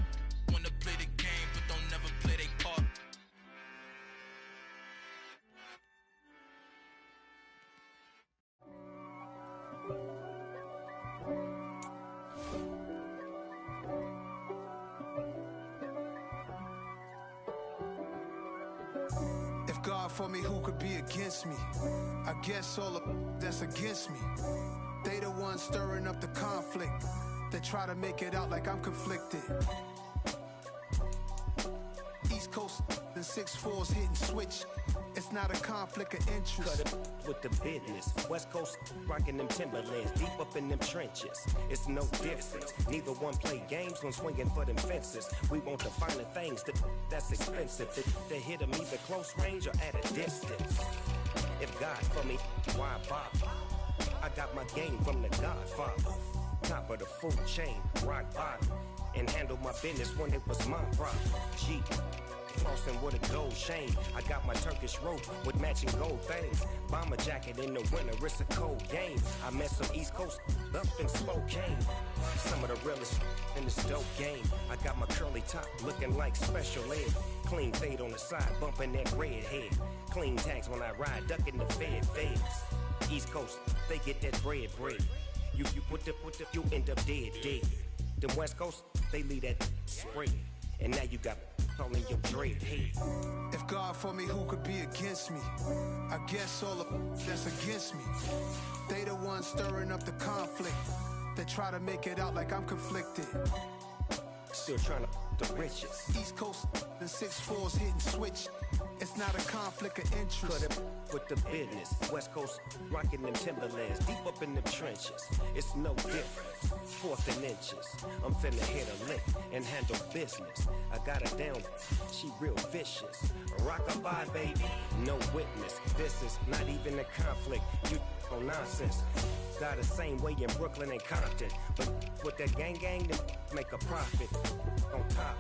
wanna play the game, but don't never play their part. If God for me, who could be against me? I guess all of that's against me. They the ones stirring up the conflict. They try to make it out like I'm conflicted. East Coast, the 6'4's hitting switch. It's It's not a conflict of interest. Cut it with the business. West Coast rocking them Timberlands, deep up in them trenches. It's no difference. Neither one play games when swinging for them fences. We want the finer things that's expensive. They hit them either close range or at a distance. If God for me, why bother? I got my game from the Godfather. Top of the food chain, rock bottom. And handle my business when it was my problem. G. Flossing with a gold chain. I got my Turkish rope with matching gold things. Bomber jacket in the winter, it's a cold game. I met some East Coast up in Spokane. Some of the realest in this dope game. I got my curly top looking like special ed. Clean fade on the side, bumping that red head. Clean tags when I ride, ducking the feds. East Coast, they get that bread. You end up dead. Them West Coast, they leave that spread. And now you got calling your dread head. If God for me, who could be against me? I guess all of that's against me. They the ones stirring up the conflict. They try to make it out like I'm conflicted. Still trying to the riches. East Coast, the 6'4s hitting switch. It's not a conflict of interest. Cut it with the business. West Coast rocking them Timberlands, deep up in them trenches. It's no difference. Fourth and inches. I'm finna hit a lick and handle business. I got her down, she real vicious. Rock-a-bye, baby, no witness. This is not even a conflict. You on nonsense. Got the same way in Brooklyn and Compton. But with that gang, then make a profit. On top,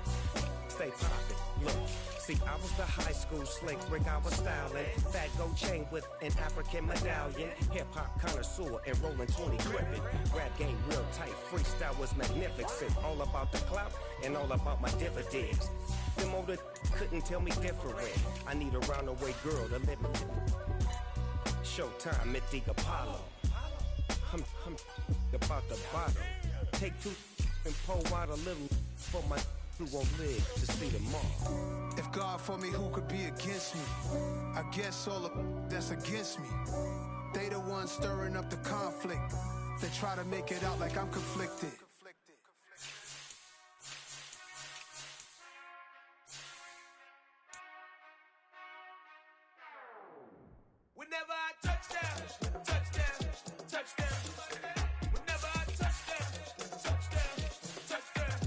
stay poppin'. Look, see, I was the high school slick Rick, I was styling. Fat gold chain with an African medallion. Hip-hop connoisseur and rolling 20 cribbin'. Rap game real tight, freestyle was magnificent. All about the clout and all about my dividends. Them older couldn't tell me different. I need a roundaway girl to live with. Showtime at the Apollo. I'm about the bottom. Take two and pour out a little for my who won't live to see tomorrow. If God for me, who could be against me? I guess all of that's against me. They the ones stirring up the conflict. They try to make it out like I'm conflicted. Whenever I touchdown, touchdown, touchdown. Whenever I touchdown, touchdown, touchdown.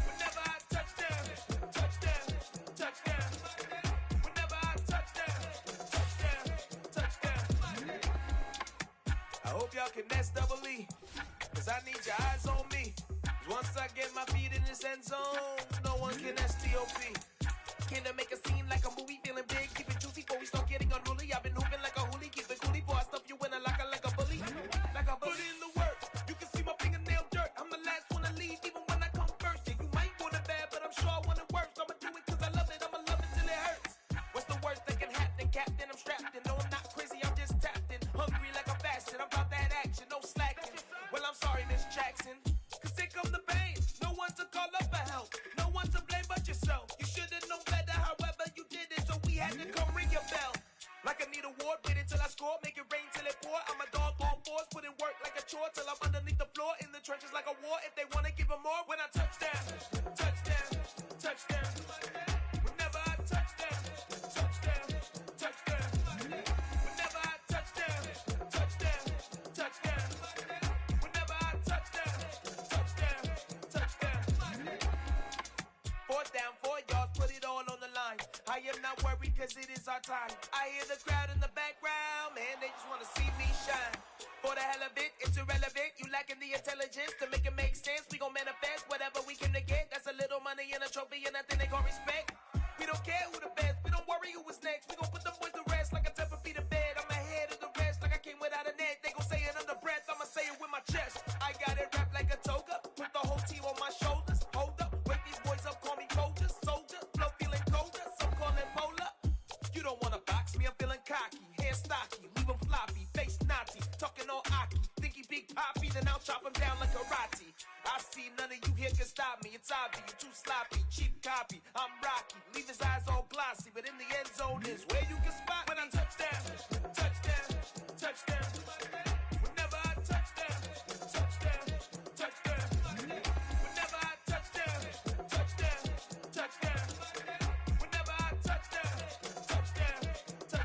Whenever I touchdown, touchdown, touchdown. Whenever I touchdown, touchdown, touchdown. I hope y'all can nest double E, cause I need your eyes on me. Once I get my feet in this end zone, no one can STOP. Can I make a scene like a movie, feeling big, keep it juicy before we start getting unruly. I've been hooping like a hoolie, keep it coolie before I stuff you in a locker like a bully. Like I put in the work, you can see my fingernail dirt. I'm the last one to leave, even when I come first. Yeah, you might want it bad, but I'm sure I want it worse. I'ma do it cause I love it, I'ma love it till it hurts. What's the worst that can happen, Captain? I'm strapped in, no I'm not crazy, I'm just tapped in. Hungry like I'm fasting, I'm about that action, no slacking. Well, I'm sorry, Miss Jackson, cause here come the pain. No one to call up for help, no one to blame but yourself. You should've known better, however you did it, so we had to come ring your bell. Like I need a ward, wait until I score, make it rain till it pour. I'm a dog on fours, put in work like a chore till I'm underneath the floor, in the trenches like a war. If they wanna give them more, when I touchdown, touchdown, touchdown. Whenever I touchdown, touchdown, touchdown. Whenever I touchdown, touchdown, touchdown. Whenever I touchdown, touchdown, touchdown. Fourth down, 4 yards, put it all on the line. I am not worried cause it is our time. I hear the crowd in the background, man, they just wanna see me shine. For the hell of it, it's irrelevant. You lacking the intelligence to make it make sense. We gon' manifest whatever we came to get. That's a little money and a trophy and nothing they call respect. We don't care who the best, we don't worry who was next. We gon' put them boys to rest like a 10 feet of bed. I'm ahead of the rest like I came without a net. They gon' say it under breath, I'ma say it with my chest. I got it wrapped like a toga, put the whole team on my shoulders. Hold up, wake these boys up, call me Folger, soldier, flow feeling colder, some call it polar. You don't wanna box me, I'm feeling cocky, hair stocky, leave him floppy, face naughty, talking all aki, think he big poppy, then I'll chop him down like karate. I see none of you here can stop me, it's obvious, you too sloppy, cheap copy, I'm Rocky, leave his eyes all glossy, but in the end zone is where you can spot when I touchdown, touchdown, touchdown. Whenever I touchdown, touchdown, touchdown. Whenever I touchdown, touchdown, touchdown. Whenever I touchdown, touchdown, touchdown.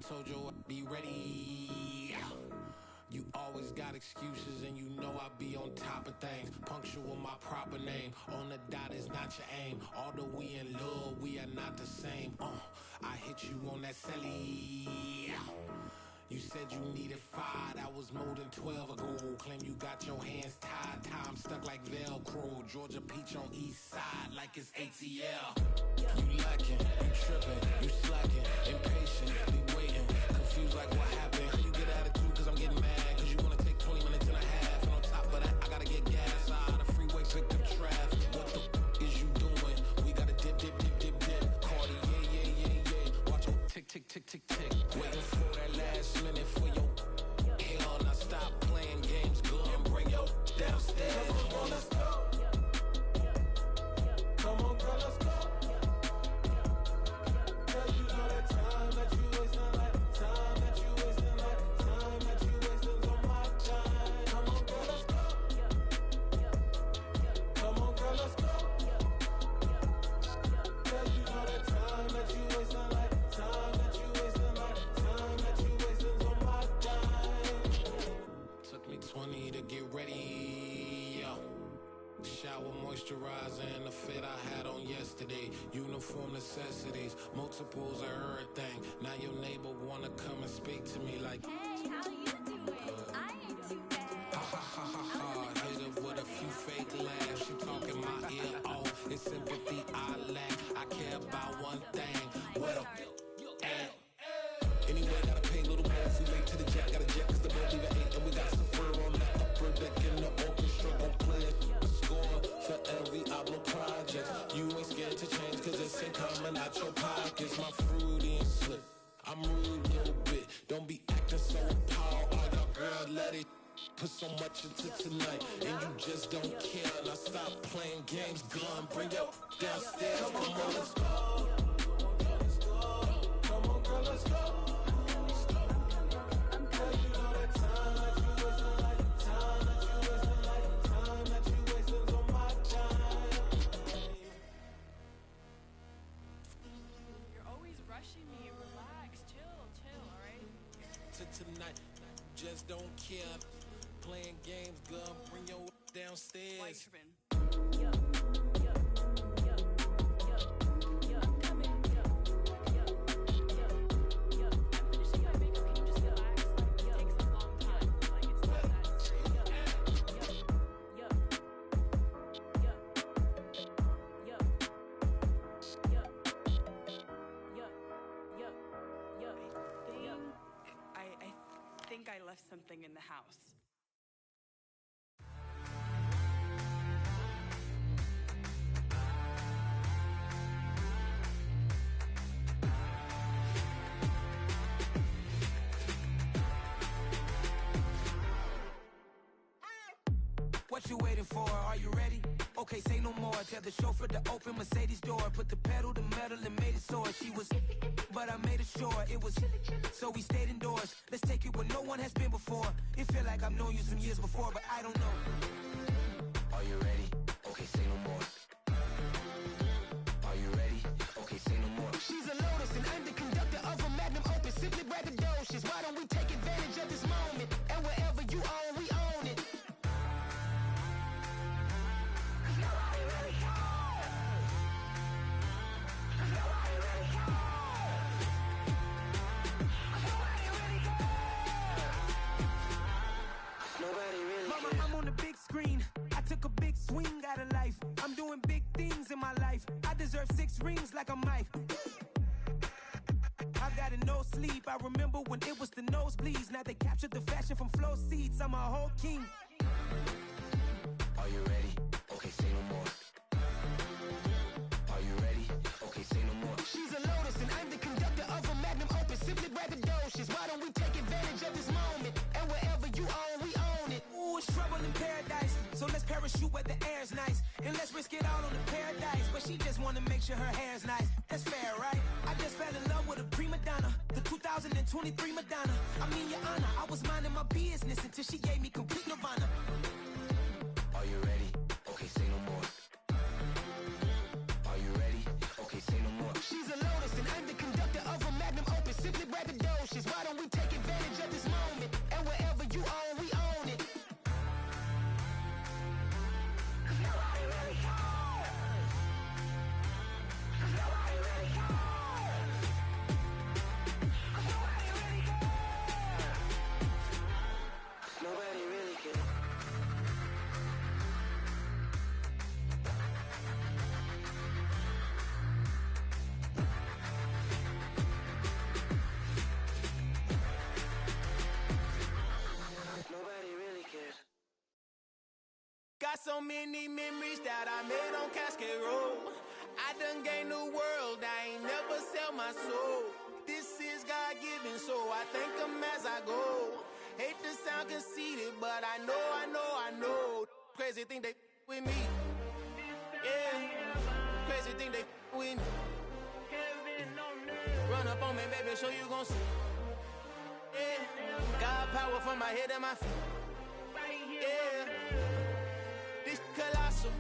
told you I'd be ready. You always got excuses and you know I be on top of things. Punctual my proper name. On the dot is not your aim. Although we in love, we are not the same. I hit you on that celly. You said you needed 5, that was more than 12 ago. Claim you got your hands tied, time stuck like Velcro. Georgia Peach on east side like it's ATL. You lacking, you tripping, you slacking, impatient, be waiting, confused like what happened. How you get attitude cause I'm getting mad, cause you wanna take 20 minutes and a half. And on top of that, I gotta get gas out of the freeway, picked up traffic. What the is you doing? We gotta dip. Cardi, yeah. Watch your tick. Waiting for that last minute for your hell. Now stop playing games, go and bring your downstairs. Come on, let's go. Come on, girl, let's go. Girl, you know that time that you wasting, like time that you wasting, like time that you wasting on my time. Come on, girl, let's go. Come on, girl, let's go. Girl, you know that time that you wasting, like time that you wasting, like time that you wasting on my time. Took me 20 to get ready, yo. Shower, moisturizer, and the fit I had on yesterday. Uniform necessities, multiples of everything. Now your neighbor wanna come and speak to me like, hey, how you doing? I ain't too bad. Ha. Hit her with a few fake laughs. She talking my ear off. It's sympathy I lack. I care about one thing. What up? Anyway, gotta pay a little more if we late to the jet. Got a jet cause the boat leave at 8. And we got some fur on the upper deck in the orchestra. Gon' play a score for every album project. You ain't scared to change cause it's ain't coming out your pockets. My fruity and slip. I'm rude a little bit. Don't be acting so appalled. Oh, your girl, let it put so much into tonight. And you just don't care. Now stop playing games. Gun, bring your downstairs. Come on, let's go. Come on, girl, let's go. Girl, you know that time that you wasting, like time that you wasting, like time that you wasting on my time. You're always rushing me. Relax, chill, alright? Tonight, just don't care. Playing games, girl, bring your downstairs. Why you tripping? I think I left something in the house. What you waiting for? Are you ready? Okay, say no more. Tell the chauffeur to open Mercedes door. Put the pedal to metal and made it soar. She was, but I made it sure it was. So we stayed indoors. Let's take it where no one has been before. It feel like I've known you some years before, but I don't know. Are you ready? Okay, say no more. Are you ready? Okay, say no more. She's a Lotus and I'm the conductor of a magnum opus. Simply braggadocious. Why don't we take advantage of this moment? And wherever you own, we own it. Screen. I took a big swing out of life. I'm doing big things in my life. I deserve 6 rings like a Mike. I've got no sleep. I remember when it was the nosebleeds. Now they captured the fashion from flow seats. I'm a whole king. Are you ready? Okay, say no more. Are you ready? Okay, say no more. She's a Lotus and I'm the conductor of a magnum opus. Simply braggadocious. Why don't we take advantage of this moment? And wherever you own, we own it. Ooh, it's trouble in paradise. So let's parachute where the air's nice. And let's risk it all on the paradise. But she just wanna make sure her hair's nice. That's fair, right? I just fell in love with a prima donna. The 2023 Madonna. I mean, your honor, I was minding my business until she gave me complete nirvana. Are you ready? Okay, say no more. Are you ready? Okay, say no more. She's a Lotus and I'm the conductor of a magnum opus. Simply braggadocious. Got so many memories that I made on Cascade Road. I done gained the world, I ain't never sell my soul. This is God-given, so I thank him as I go. Hate to sound conceited, but I know. Crazy thing they with me. Yeah, crazy thing they with me. Run up on me, baby, so you gon' see. Yeah, God power from my head and my feet. Yeah, this colossal.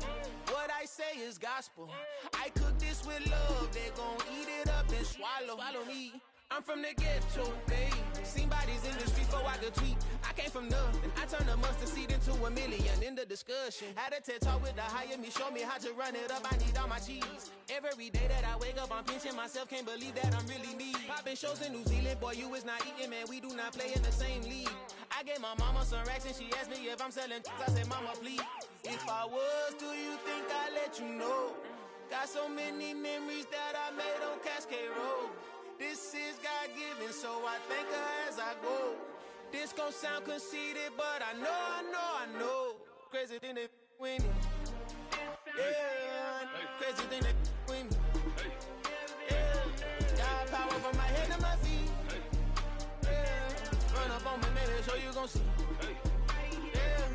What I say is gospel. I cook this with love. They gon' eat it up and swallow me. I'm from the ghetto, babe. Seen bodies in the streets before I could tweet. I came from nothing. I turned a mustard seed into a million in the discussion. Had a TED talk with the higher me, show me how to run it up. I need all my cheese. Every day that I wake up, I'm pinching myself. Can't believe that I'm really me. Popping shows in New Zealand, boy, you is not eating, man. We do not play in the same league. I gave my mama some racks and she asked me if I'm selling. I said, mama, please. If I was, do you think I'd let you know? Got so many memories that I made on Cascade Road. This is God-given, so I thank her as I go. This gon' sound conceited, but I know. Crazy thing they with me. Yeah, crazy thing they with me. Yeah, got power from my head to my feet. Yeah, run up on me, maybe, so you gon' see. Yeah.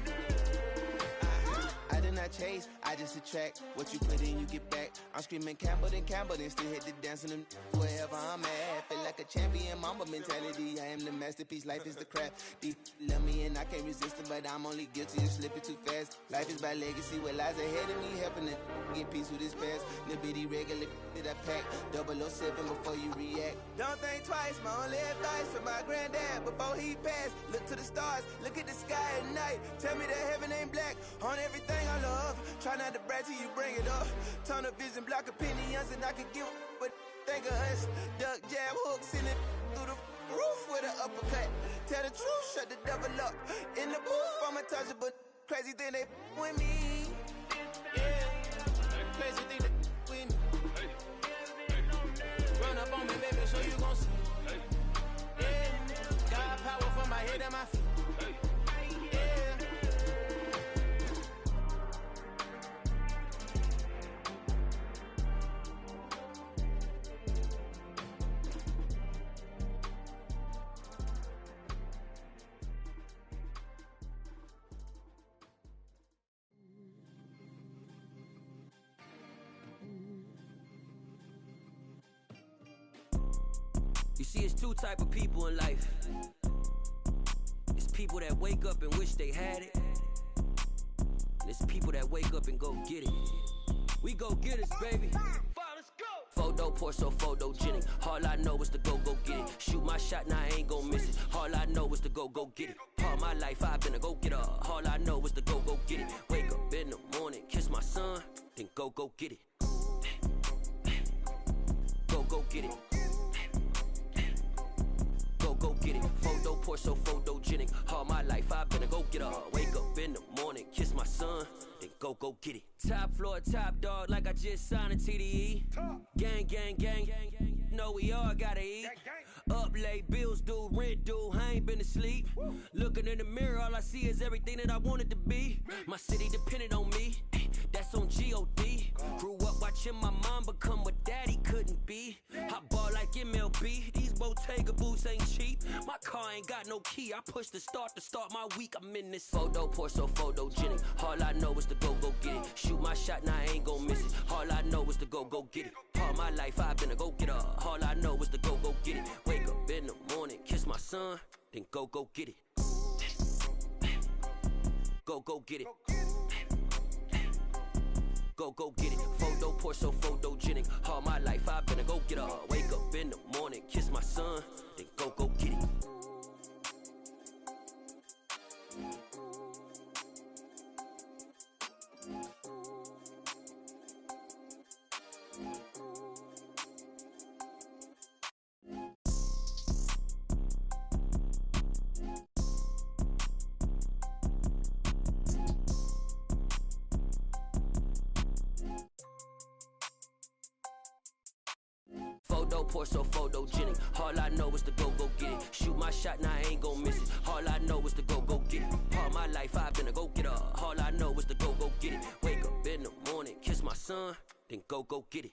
I did not chase, I just attract. What you put in, you get back. I'm screaming Campbell, then still hit the dance and them wherever I'm at. Feel like a champion, mamba mentality. I am the masterpiece, life is the crap. These love me and I can't resist it, but I'm only guilty of slipping too fast. Life is by legacy, what lies ahead of me, helping to get peace with this past. Little bitty regular that I pack, 007 before you react. Don't think twice, my only advice for my granddad before he passed. Look to the stars, look at the sky at night. Tell me that heaven ain't black on everything I love. Try not to brag till you bring it up. Tunnel vision, block opinions, and I could give but think of us. Duck, jab, hooks in it through the roof with an uppercut. Tell the truth, shut the devil up. In the booth, I'm untouchable. Crazy thing they with me. Yeah, crazy thing they with me. Run up on me, baby, so you gon' see. Yeah, got power from my head and my feet. You see, it's two type of people in life. It's people that wake up and wish they had it, and it's people that wake up and go get it. We go get it, baby. Photo pour so photogenic. All I know is to go get it. Shoot my shot, now I ain't gon' miss it. All I know is to go get it. All my life I've been a go getter. All I know is to go get it. Wake up in the morning, kiss my son, then go get it. Go get it. Go get it. Photo pour so photogenic. All my life I've been a go getter. Wake up in the morning, kiss my son, then go get it. Top floor, top dog, like I just signed a TDE. Gang. Know we all gotta eat. Up late, bills due, rent due, I ain't been asleep. Looking in the mirror, all I see is everything that I wanted to be. My city depended on me, that's on G.O.D. Grew up watching my mom become what daddy couldn't be. I ball like MLB, these Bottega boots ain't cheap. My car ain't got no key, I push the start to start my week. I'm in this photo pour so photogenic. All I know is to go get it. Shoot my shot, now I ain't gon' miss it. All I know is to go get it. All my life I've been a go getter. All I know is to go get it. Wake up in the morning, kiss my son, then go get it. Go get it. Go get it. Photo pour so photogenic. All my life I've been a go getter. Wake up in the morning, kiss my son, then go get it. Photo poor, so photogenic. All I know is to go get it. Shoot my shot, now I ain't gon' miss it. All I know is to go get it. All my life I've been a go-getter. All I know is to go get it. Wake up in the morning, kiss my son, then go get it.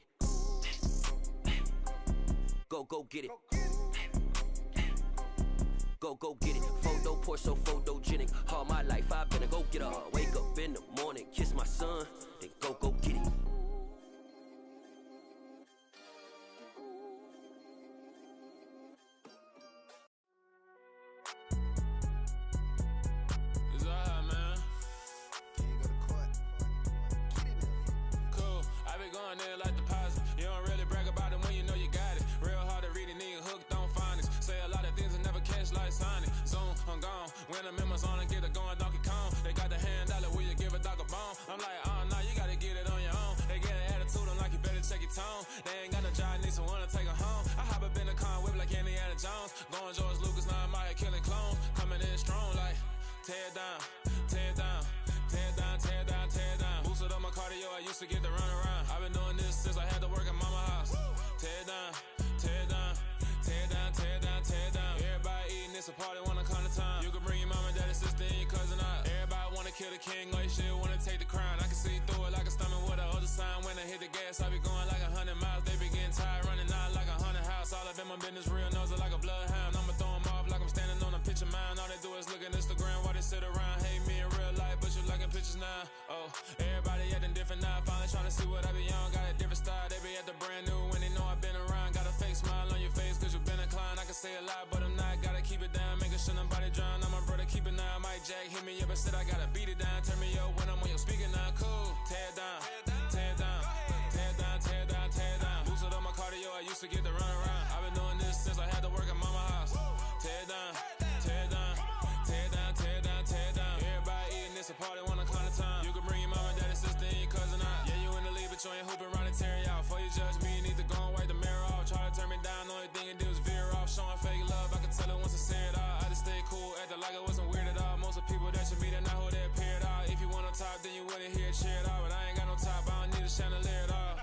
Go get it. Go get it. Photo poor, so photogenic. All my life I've been a go-getter. Wake up in the morning, kiss my son, then go get it. It's alright, man. Cool. I be going there like deposit. You don't really brag about it when you know you got it. Real hard to read it, nigga hooked on finance. Say a lot of things and never catch like signing. Zoom, I'm gone. When the members on and get it going Donkey Kong. They got the hand dollar, will you give a dog a bone? I'm like, nah, you gotta get it on your own. They get an attitude, I'm like, you better check your tone. They ain't got no job, need someone to take her home. I hop up in the car, whip like Indiana Jones. Going George Lucas, now I'm out here killing clones. Coming in strong like, tear down, tear down, tear down, tear down, tear down. Boosted up my cardio, I used to get to run around. I've been doing this since I had to work at mama house. Tear down, tear down, tear down, tear down, tear down. Everybody eating, it's a party, wanna come to time. You can bring your mama, daddy, sister, and your cousin out. Everybody wanna kill the king, like shit, wanna take the crown. I can see through it like a stomach with a other sign. When I hit the gas, I be going like 100 miles. They be getting tired, running out like 100 house. All up in my business, real nose like a bloodhound. I'ma throw them off like I'm standing on a picture mound. All they do is look at Instagram while they sit around. Hate me in real life, but you liking pictures now. Oh, everybody acting different now. Finally trying to see what I be on. Got a different style, they be at the brand new when they know I've been around. Got a fake smile on your face cause you been inclined. I can say a lot, but I'm not. Gotta keep it down, making sure nobody drown. I'm my brother, keep it now. Mike Jack hit me up and said I gotta beat it down. Turn me up when I'm on your speaker now. Cool, tear down, tear down, tear down, tear down, tear down. Boosted up my cardio, I used to get to run around. I've been doing this since I had to work at mama house. Tear down, tear down, tear down, tear down, tear down. Everybody eating, it's a party, wanna come to time. You can bring your mama, daddy, sister, and your cousin out. Yeah, you in the league, but you ain't hooping around and tearing out. Before you judge me, you need to go and wipe the mirror off. Try to turn me down, only thing you do is veer off. Showing fake love, I can tell it once I say it all. I just stay cool, acting like it wasn't weird at all. Most of the people that you meet are not who they appear at all. If you want on top, then you wouldn't hear it cheer at all. But I ain't got no top, I don't need a chandelier at all.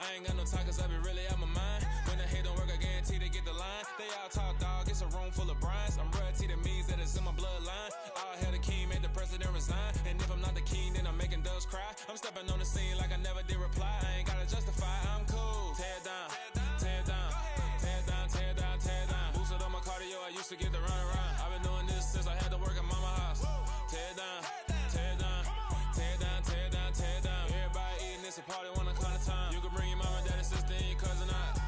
I ain't got no talk, cause I be really out my mind. When the hate don't work, I guarantee they get the line. They all talk, dog, it's a room full of brines. I'm royalty, that means that it's in my bloodline. All hail the king, made the president resign. And if I'm not the king, then I'm making doves cry. I'm stepping on the scene like I never did reply. I ain't gotta justify, I'm cool. Tear down, tear down, tear down, tear down, tear down. Boosted up my cardio, I used to get to run around. I've been doing this since I had to work at mama house. Tear down, tear down, tear down, tear down, tear down. Everybody eating, it's a party, wanna come to time. You can bring your mama, daddy, sister, and your cousin out.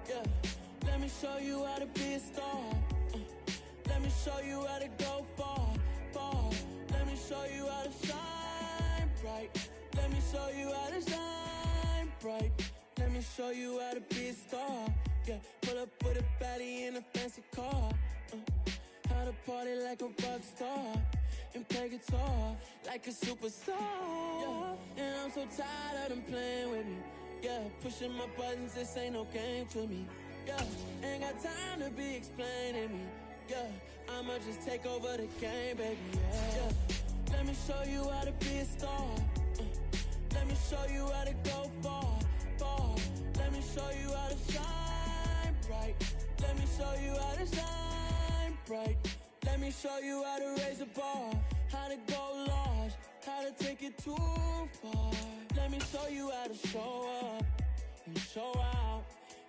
Yeah, let me show you how to be a star. Let me show you how to go far, far. Let me show you how to shine bright. Let me show you how to shine bright. Let me show you how to be a star. Yeah, pull up with a baddie in a fancy car. How to party like a rock star and play guitar like a superstar. Yeah, and I'm so tired of them playing with me. Yeah, pushing my buttons, this ain't no game to me. Yeah, ain't got time to be explaining me. Yeah, I'ma just take over the game, baby. Yeah, let me show you how to be a star. Let me show you how to go far, far. Let me show you how to shine bright. Let me show you how to shine bright. Let me show you how to raise a bar, how to go large, how to take it too far. Let me show you how to show up and show out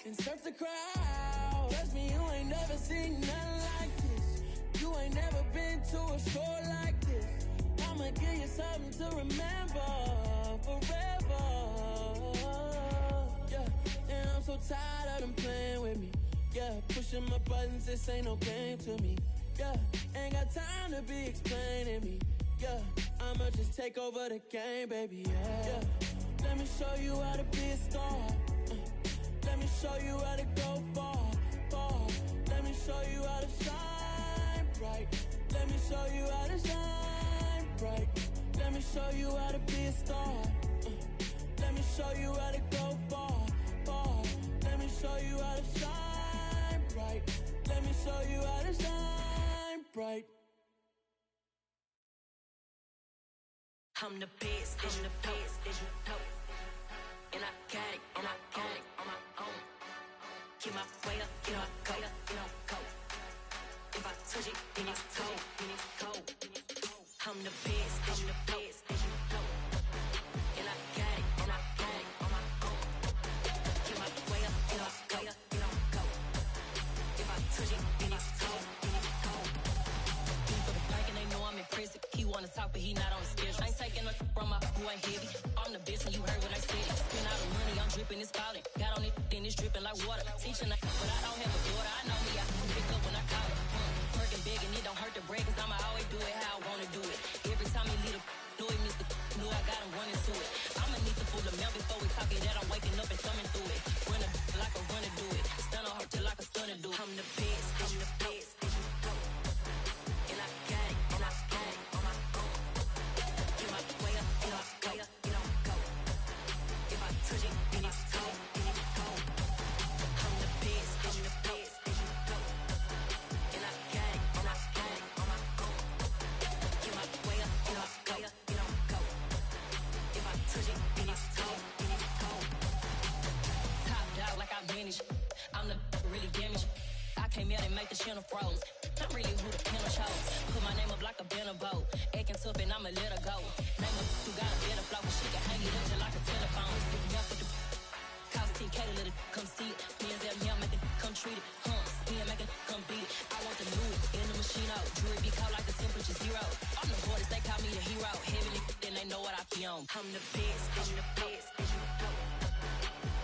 and surf the crowd. Trust me, you ain't never seen nothing like this. You ain't never been to a show like this. I'ma give you something to remember forever. Yeah, and I'm so tired of them playing with me. Yeah, pushing my buttons, this ain't no game to me. Yeah, ain't got time to be explaining me. Yeah, I'ma just take over the game, baby. Yeah, let me show you how to be a star. Let me show you how to go far, far. Let me show you how to shine bright. Let me show you how to shine bright. Let me show you how to be a star. Let me show you how to go far, far. Let me show you how to shine bright. Let me show you how to shine bright. I'm the best, I'm the best, and I got it, and I got it on my own. Get my way up, get my go, go. If I touch it, then it's cold, then it's cold. I'm the best, I'm the best, and I got it, and I got it on my own. Get my way up, get my go. If I touch it, then it's cold, then it's cold. He for the bank and they know I'm in prison. He wanna talk, but he not on the schedule. I ain't taking no from my boy heavy. I'm the best and you heard what I said. Spend all the money, I'm dripping, it's falling. Got on it, then it's dripping like water. Teaching like, but I don't have a daughter. I know me, I can pick up when I call her. Working big and it don't hurt to break, cause I'ma always do it how I wanna do it. Every time he lead a know he missed the know I got him running to it. I'ma need the full amount before we talk it that I'm waking up and thumbing through it. Run a like a runner do it. Stun on her till like a stunner do it. I'm the best, I'm the best. And I got it, and I got it on my own. Get my way up, get my go. If I touch it, then it's cold, then it's cold. I'm the best, I'm the best. And I got it, and I got it on my own. Get my way up, get my go. If I touch it, then it's cold, then it's cold. Top dog like I manage. I'm the really damaged. I came out and make the channel froze. I'm really who the panel chose. Put my name up like a banner boat. Acting tough and I'ma let her go. Name her who got a better flow. She can hang it up just like a telephone. Stick me up with the cost 10K to let it come see it. Me and them make it come treat it. Me and make it come beat it. I want the new in the machine out. Jewelry be cold like the temperature zero. I'm the hardest, they call me the hero. Heavily, then they know what I be on. I'm the best, I'm the best.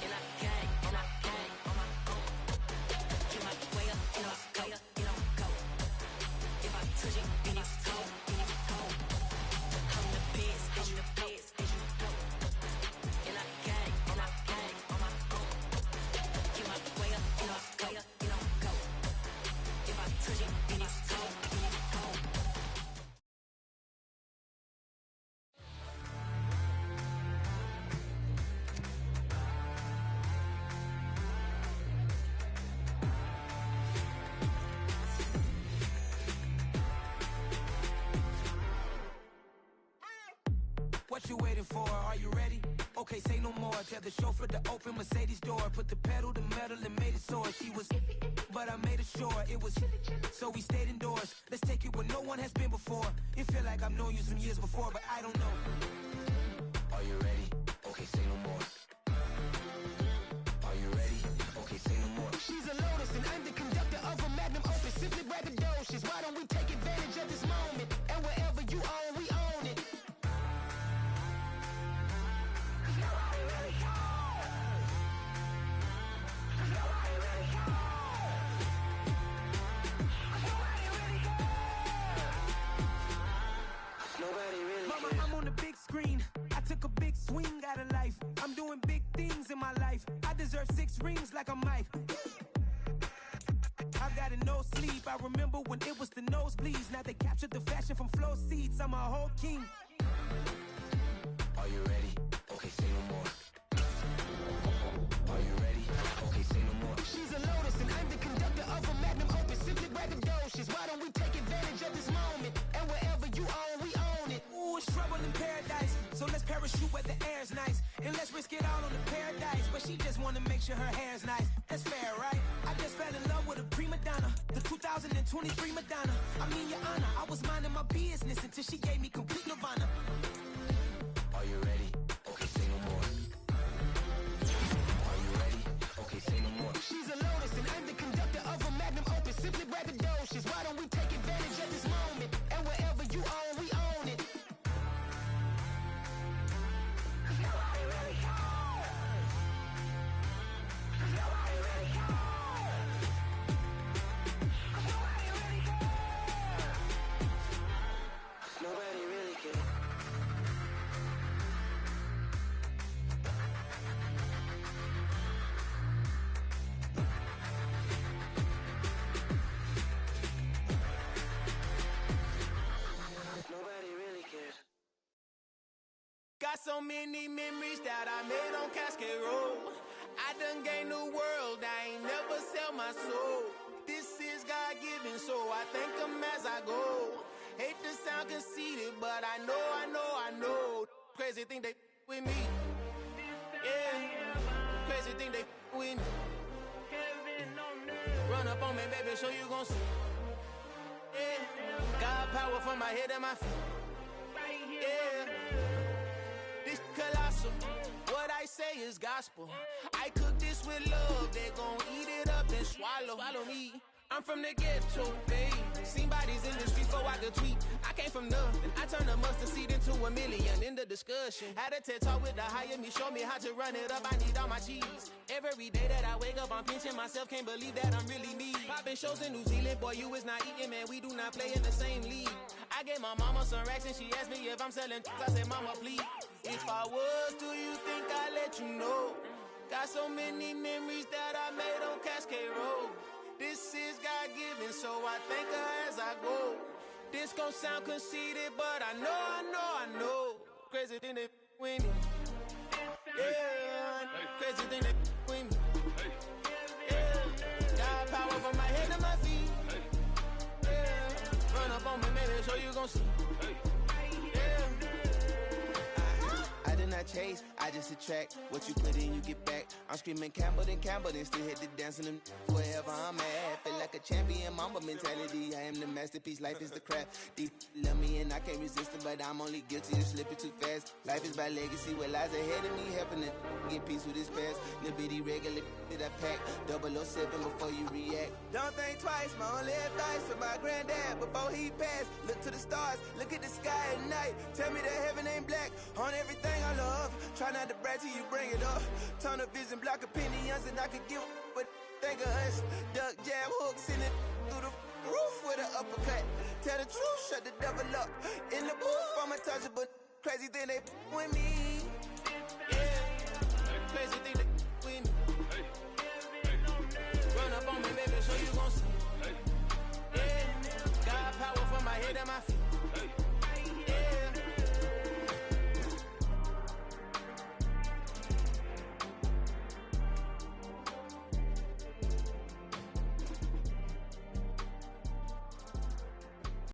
And I got it, and I got it on my own. Get my way up, get my go. If I touch it, then it's cold, then it's cold. I'm the best, I'm the best. And I got it, and I got it on my own. Get my way up, get my go. If I touch it, then it's cold, then it's cold. What you waiting for? Are you ready? Okay, say no more. Tell the chauffeur to open Mercedes door. Put the pedal to metal and made it soar. She was, but I made it sure it was. So we stayed indoors. Let's take it where no one has been before. It feel like I've known you some years before, but I don't know. Are you ready? Okay, say no more. Are you ready? Okay, say no more. She's a Lotus and I'm the conductor of a magnum opus. Simply braggadocious. Why don't we take advantage of this moment? And wherever you own, we own it. Mama, I'm on the big screen. I took a big swing out of life. I'm doing big things in my life. I deserve 6 rings like a Mike. I've got no sleep. I remember when it was the nosebleeds. Now they captured the fashion from flow seats. I'm a whole king. Are you ready? Okay, say no more. Are you ready? Okay, say no more. She's a Lotus and I'm the conductor of a magnum opus. Simply braggadocious. Why don't we take advantage of this moment? And wherever you own, we own it. Ooh, it's trouble in paradise. So let's parachute where the air's nice. And let's risk it all on the paradise. But she just wanna make sure her hair's nice. That's fair, right? I just fell in love with a prima donna, the 2023 Madonna. I mean, Your Honor, I was minding my business until she gave me complete nirvana. Are you ready? Okay, say no more. Are you ready? Okay, say no more. She's a lotus and I'm the conductor of a magnum opus. Simply braggadocious. Why don't we take advantage of this moment? And wherever you own, we own it. Nobody really cares. Nobody really cares. Nobody really cares. Nobody really cares. Nobody really cares. Got so many memories that I made on Cascade Road. I done gained the world, I ain't never sell my soul. This is God-given, so I thank him as I go. Hate to sound conceited, but I know. Crazy thing they with me. Yeah, crazy thing they with me. Run up on me, baby, so you gon' see. Yeah, got power from my head and my feet. Yeah, this colossal. What I say is gospel. I cook this with love. They gon' eat it up and swallow me. I'm from the ghetto, babe. Seen bodies in the streets before I could tweet. I came from nothing. I turned a mustard seed into a million. In the discussion, had a TED talk with the higher me. Show me how to run it up. I need all my cheese. Every day that I wake up, I'm pinching myself. Can't believe that I'm really me. Popping shows in New Zealand, boy, you is not eating, man. We do not play in the same league. I gave my mama some racks and she asked me if I'm selling. I said, mama, please. If I was, do you think I'd let you know? Got so many memories that I made on Cascade Road. This is God-given, so I thank her as I go. This gon' sound conceited, but I know. Crazy thing they with me. Yeah, crazy thing they with me. Yeah, got power from my head to my feet. Yeah, run up on me, baby, so you gon' see. Yeah. I did not chase, I just attract. What you put in, you get back. I'm screaming Campbell, then still hit the dance and them wherever I'm at. Feel like a champion, mamba mentality. I am the masterpiece, life is the crap. Deep love me and I can't resist it, but I'm only guilty of slipping too fast. Life is by legacy, what lies ahead of me, helping to get peace with this past. Little bitty regular that I pack, 007 before you react. Don't think twice, my only advice for my granddad before he passed. Look to the stars, look at the sky at night. Tell me that heaven ain't black on everything I love. Try not to brag till you bring it up. Tunnel vision, block opinions, and I could give but think of us. Duck jab hooks in it through the roof with an uppercut. Tell the truth, shut the devil up. In the booth, I'm untouchable. Crazy thing they with me. Yeah, crazy thing they with me. Run up on me, baby, so you gon' see. Yeah, got power from my head and my feet.